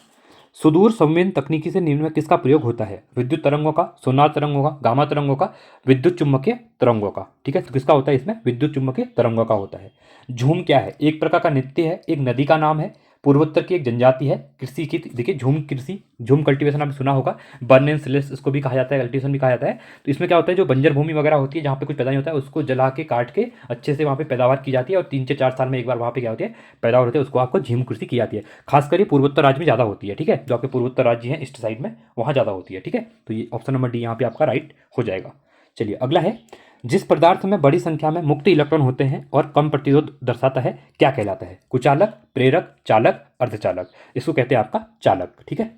सुदूर संवेदन तकनीकी से निम्न में किसका प्रयोग होता है, विद्युत तरंगों का, सोनार तरंगों का, गामा तरंगों का, विद्युत चुम्बकीय तरंगों का, ठीक है। तो किसका होता है इसमें, विद्युत चुम्बकीय तरंगों का होता है। झूम क्या है, एक प्रकार का नृत्य है, एक नदी का नाम है, पूर्वोत्तर की एक जनजाति है, कृषि की, देखिए झूम कृषि, झूम कल्टीवेशन आपने सुना होगा, बर्न एंड स्लेश इसको भी कहा जाता है, कल्टीवेशन भी कहा जाता है। तो इसमें क्या होता है, जो बंजर भूमि वगैरह होती है जहाँ पे कुछ पैदा नहीं होता है, उसको जला के काट के अच्छे से वहाँ पे पैदावार की जाती है, और 3 से 4 साल में एक बार वहाँ पे क्या होती है, पैदावार होती है, उसको आपको झूम कृषि की जाती है। खासकर ये पूर्वोत्तर राज्य में ज़्यादा होती है, ठीक है, जो आपके पूर्वोत्तर राज्य हैं ईस्ट साइड में, वहाँ ज़्यादा होती है, ठीक है। तो ये ऑप्शन नंबर डी यहाँ पे आपका राइट हो जाएगा। चलिए अगला है, जिस पदार्थ में बड़ी संख्या में मुक्त इलेक्ट्रॉन होते हैं और कम प्रतिरोध दर्शाता है क्या कहलाता है, कुचालक, प्रेरक, चालक, अर्धचालक, इसको कहते हैं आपका चालक, ठीक है।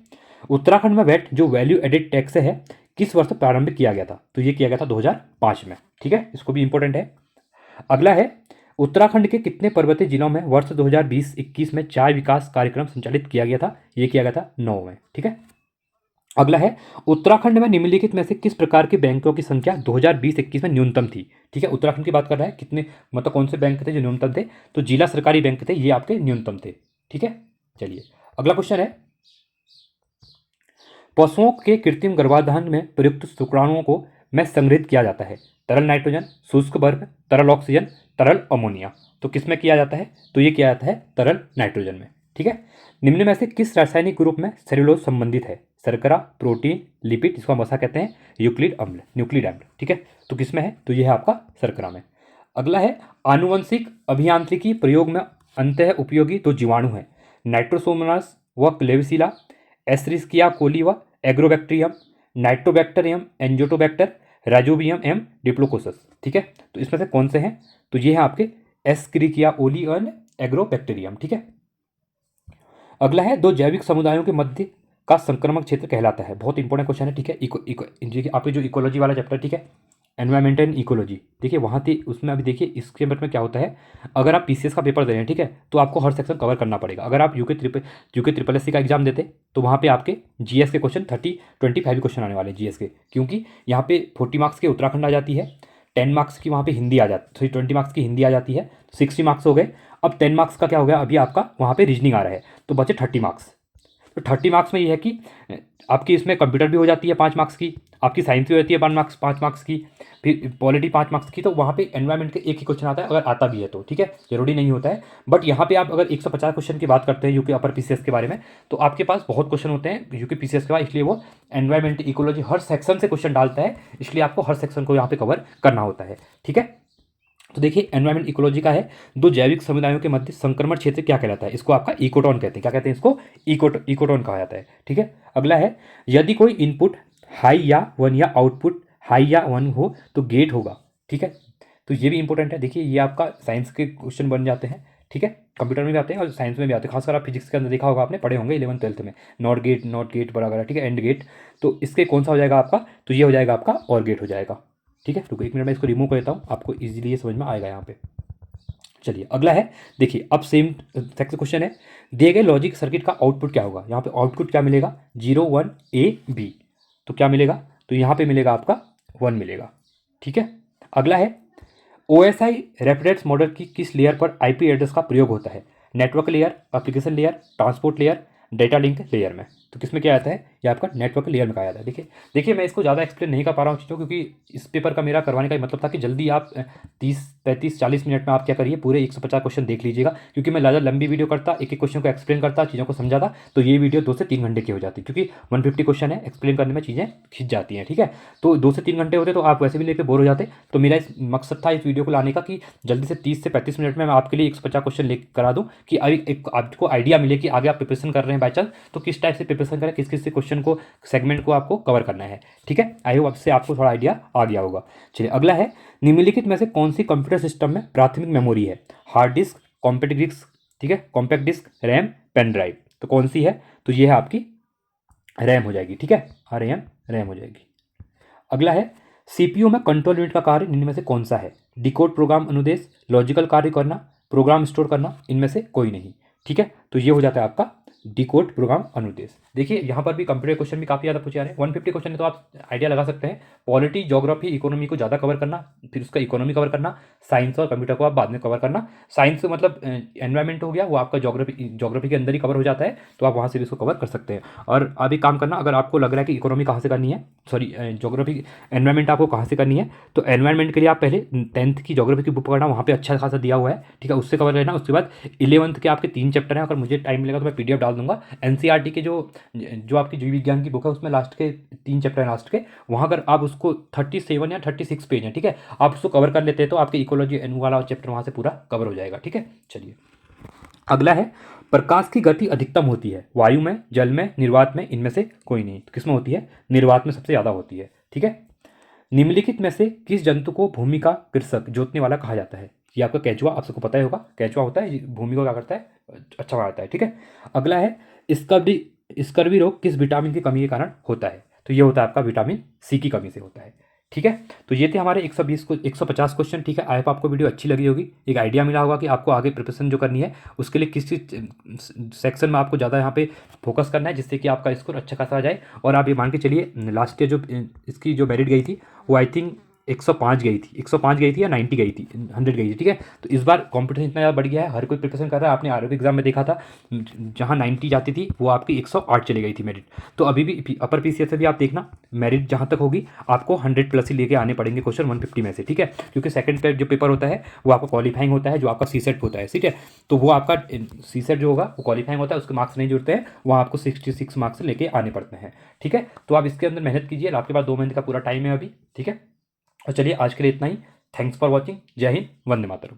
उत्तराखंड में वैट जो वैल्यू एडेड टैक्स है किस वर्ष प्रारंभ किया गया था, तो ये किया गया था 2005 में, ठीक है, इसको भी इंपॉर्टेंट है। अगला है, उत्तराखंड के कितने पर्वतीय जिलों में वर्ष 2020-21 में चाय विकास कार्यक्रम संचालित किया गया था, ये किया गया था 9 में, ठीक है। अगला है, उत्तराखंड में निम्नलिखित में से किस प्रकार के बैंकों की संख्या 2020-21 में न्यूनतम थी, ठीक है। उत्तराखंड की बात कर रहा है, कितने मतलब कौन से बैंक थे जो न्यूनतम थे, तो जिला सरकारी बैंक थे, ये आपके न्यूनतम थे, ठीक है। चलिए अगला क्वेश्चन है, पशुओं के कृत्रिम गर्भाधान में प्रयुक्त शुक्राणुओं को में संग्रहित किया जाता है, तरल नाइट्रोजन, शुष्क बर्फ, तरल ऑक्सीजन, तरल अमोनिया, तो किस में किया जाता है, तो ये किया जाता है तरल नाइट्रोजन में, ठीक है। निम्न में से किस रासायनिक ग्रुप में सेलुलोज संबंधित है, शर्करा, प्रोटीन, लिपिड, जिसको हम वसा कहते हैं, यूक्लिड अम्ल, न्यूक्लिड अम्ल, ठीक है, तो किस में है, तो ये है आपका शर्करा में। अगला है, आनुवंशिक अभियांत्रिकी प्रयोग में अंतः उपयोगी दो जीवाणु हैं, नाइट्रोसोमोनास व क्लेविसिला, एस्रिस्किया कोली व एग्रोबैक्टीरियम, नाइट्रोबैक्टर एंजोटोबैक्टर, राइजोबियम एम डिप्लोकोसस, ठीक है। तो इसमें से कौन से हैं, तो ये है आपके एस्क्रिकिया ओली और एग्रोबैक्टीरियम, ठीक है। अगला है, दो जैविक समुदायों के मध्य का संक्रमण क्षेत्र कहलाता है, बहुत इंपॉर्टेंट क्वेश्चन है, ठीक है। आपके जो इकोलॉजी वाला चैप्टर, ठीक है, एनवायरमेंट एंड इकोलॉजी, देखिए वहाँ थी, उसमें अभी देखिए इसके में क्या होता है, अगर आप PCS का पेपर दे रहे हैं, ठीक है, तो आपको हर सेक्शन कवर करना पड़ेगा। अगर आप यूके ट्रिपल SC का एग्जाम देते तो वहाँ पे आपके GS के क्वेश्चन 25 क्वेश्चन आने वाले GS के, क्योंकि यहाँ पे 40 मार्क्स के उत्तराखंड आ जाती है, 10 मार्क्स की वहाँ पे हिंदी आ जाती है, 20 मार्क्स की हिंदी आ जाती है, 60 मार्क्स हो गए। अब 10 मार्क्स का क्या हो गया, अभी आपका वहाँ पे रीजनिंग आ रहा है, तो बचे 30 मार्क्स। तो 30 मार्क्स में ये है कि आपकी इसमें कंप्यूटर भी हो जाती है 5 मार्क्स की, आपकी साइंस भी होती है 5 मार्क्स की, फिर पॉलिटी 5 मार्क्स की, तो वहाँ पे एनवायरमेंट के एक ही क्वेश्चन आता है, अगर आता भी है तो, ठीक है, जरूरी नहीं होता है। बट यहाँ पे आप अगर 150 क्वेश्चन की बात करते हैं यूके अपर PCS के बारे में, तो आपके पास बहुत क्वेश्चन होते हैं यूके PCS के बाद, इसलिए वो एनवायरमेंट इकोलॉजी हर सेक्शन से क्वेश्चन डालता है, इसलिए आपको हर सेक्शन को यहाँ पे कवर करना होता है, ठीक है। तो देखिए एनवायरमेंट इकोलॉजी का है, दो जैविक समुदायों के मध्य संक्रमण क्षेत्र क्या कहलाता है, इसको आपका इकोटोन कहते हैं, क्या कहते हैं इसको, इकोटोन कहा जाता है, ठीक है। अगला है, यदि कोई इनपुट हाई या 1 या आउटपुट हाई या 1 हो तो गेट होगा, ठीक है। तो ये भी इंपॉर्टेंट है, देखिए ये आपका साइंस के क्वेश्चन बन जाते हैं, ठीक है, कंप्यूटर में भी आते हैं और साइंस में भी आते हैं, खासकर आप फिजिक्स के अंदर देखा होगा, आपने पढ़े होंगे 11th-12th में, नॉट गेट वगैरह, ठीक है, एंड गेट। तो इसके कौन सा हो जाएगा आपका, तो ये हो जाएगा आपका और गेट हो जाएगा, ठीक है। रुको 1 मिनट में इसको रिमूव कर देता हूँ, आपको इजीली ये समझ में आएगा यहाँ पे। चलिए अगला है, देखिए अब सेम सेक्शन क्वेश्चन है, दिए गए लॉजिक सर्किट का आउटपुट क्या होगा, यहाँ पे आउटपुट क्या मिलेगा, 0 1 A B, तो क्या मिलेगा, तो यहाँ पे मिलेगा आपका 1 मिलेगा। ठीक है। अगला है OSI रेफरेंस मॉडल की किस लेयर पर IP एड्रेस का प्रयोग होता है? Network layer, application layer, transport layer, data link layer में। तो किस में क्या आता है? ये आपका नेटवर्क लेयर में कहा जाता है। देखिए देखिए मैं इसको ज़्यादा एक्सप्लेन नहीं कर पा रहा हूँ चीज़ों, क्योंकि इस पेपर का मेरा करवाने का मतलब था कि जल्दी आप 30-35-40 मिनट में आप क्या करिए, पूरे 150 क्वेश्चन देख लीजिएगा। क्योंकि मैं ज़्यादा लंबी वीडियो करता, एक एक क्वेश्चन को एक्सप्लेन करता, चीज़ों को समझाता, तो ये वीडियो 2 से 3 घंटे की हो जाती, क्योंकि 150 क्वेश्चन है, एक्सप्लेन करने में चीज़ें खिंच जाती हैं। ठीक है। तो 2 से 3 घंटे होते तो आप वैसे भी लेकर बोर हो जाते। तो मेरा इस मकसद था इस वीडियो को लाने का कि जल्दी से 30 से 35 मिनट में मैं आपके लिए 150 क्वेश्चन ले करा दूँ, कि अभी एक आपको आइडिया मिले कि आगे आप प्रिपरेशन कर रहे हैं बाई चांस, तो किस टाइप से प्रिपरेशन करें, किस किस क्वेश्चन को, सेगमेंट को आपको कवर करना है। ठीक है। आई होप आपसे आपको थोड़ा आइडिया आ गया होगा। चलिए अगला है, निम्नलिखित में से कौन सी कंप्यूटर सिस्टम में प्राथमिक मेमोरी है? हार्ड डिस्क, कॉम्पैक्ट डिस्क, ठीक है, compact disc, RAM, pen drive. तो कौन सी है? तो ये है आपकी रैम हो जाएगी। ठीक है। रैम हो जाएगी। अगला है, CPU में कंट्रोल यूनिट का कार्य निम्न में से कौन सा है? डिकोड, प्रोग्राम अनुदेश, लॉजिकल कार्य करना, प्रोग्राम स्टोर करना, इनमें से कोई नहीं। ठीक है। तो ये हो जाता है आपका डिकोड, प्रोग्राम अनुदेश। देखिए यहाँ पर भी कंप्यूटर क्वेश्चन भी काफ़ी ज़्यादा पूछे जा रहे हैं। 150 क्वेश्चन है तो आप आइडिया लगा सकते हैं। पॉलिटी, ज्योग्राफी, इकोनॉमी को ज़्यादा कवर करना, फिर उसका इकोनॉमी कवर करना, साइंस और कंप्यूटर को आप बाद में कवर करना। साइंस मतलब एनवायरमेंट हो गया, वो आपका ज्योग्राफी के अंदर ही कवर हो जाता है, तो आप वहाँ से भी उसको कवर कर सकते हैं। और अभी काम करना, अगर आपको लग रहा है कि इकोनॉमी कहाँ से करनी है, सॉरी ज्योग्राफी, एनवायरमेंट आपको कहाँ से करनी है, तो एनवायरमेंट के लिए आप पहले 10th की ज्योग्राफी की बुक पढ़ना, वहाँ पे अच्छा खासा दिया हुआ है। ठीक है, उससे कवर लेना। उसके बाद 11th के आपके 3 चैप्टर हैं, अगर मुझे टाइम मिलेगा तो मैं PDF डाल दूंगा। NCERT के जो आपकी जीव विज्ञान की बुक है, उसमें लास्ट के 3 चैप्टर हैं लास्ट के, वहाँ अगर आप उसको 37 या 36 पेज है, ठीक है, आप उसको कवर कर लेते हैं तो आपके इकोलॉजी एन वाला चैप्टर वहाँ से पूरा कवर हो जाएगा। ठीक है। चलिए अगला है, प्रकाश की गति अधिकतम होती है वायु में, जल में, निर्वात में, इनमें से कोई नहीं। तो किस में होती है? निर्वात में सबसे ज़्यादा होती है। ठीक है। निम्नलिखित में से किस जंतु को भूमि का कृषक, जोतने वाला कहा जाता है? ये आपका केंचुआ, आप सबको पता ही होगा, केंचुआ होता है, ये भूमि को क्या करता है? अच्छा बनाता है। ठीक है। अगला है, स्कर्वी रोग किस विटामिन की कमी के कारण होता है? तो ये होता है आपका विटामिन C की कमी से होता है। ठीक है। तो ये थे हमारे 150 क्वेश्चन। ठीक है। आई होप आपको वीडियो अच्छी लगी होगी, एक आइडिया मिला होगा कि आपको आगे प्रिपरेशन जो करनी है उसके लिए किस सेक्शन में आपको ज़्यादा यहाँ पे फोकस करना है, जिससे कि आपका स्कोर अच्छा खासा आ जाए। और आप ये मान के चलिए, लास्ट ईयर जो इसकी जो मेरिट गई थी वो आई थिंक 105 गई थी, 105 गई थी या 90 गई थी, 100 गई थी। ठीक है। तो इस बार कंपटीशन इतना ज़्यादा बढ़ गया है, हर कोई प्रिपरेशन कर रहा है। आपने आरओबी एग्जाम में देखा था, जहाँ 90 जाती थी वो आपकी 108 चली गई थी मेरिट। तो अभी भी अपर PCS से भी आप देखना, मेरिट जहाँ तक होगी आपको 100+ ही लेके आने पड़ेंगे क्वेश्चन 150 में से। ठीक है। क्योंकि सेकंड पे जो पेपर होता है वो आपका क्वालिफाइंग होता है, जो आपका CSET होता है। ठीक है। तो वो आपका CSET जो होगा वो क्वालिफाइंग होता है, उसके मार्क्स नहीं जुड़ते हैं, वहाँ आपको 66 मार्क्स लेके आने पड़ते हैं। ठीक है। तो आप इसके अंदर मेहनत कीजिए, आपके पास 2 महीने का पूरा टाइम है अभी। ठीक है। और चलिए आज के लिए इतना ही। Thanks for watching. जय हिंद, वंदे मातरम।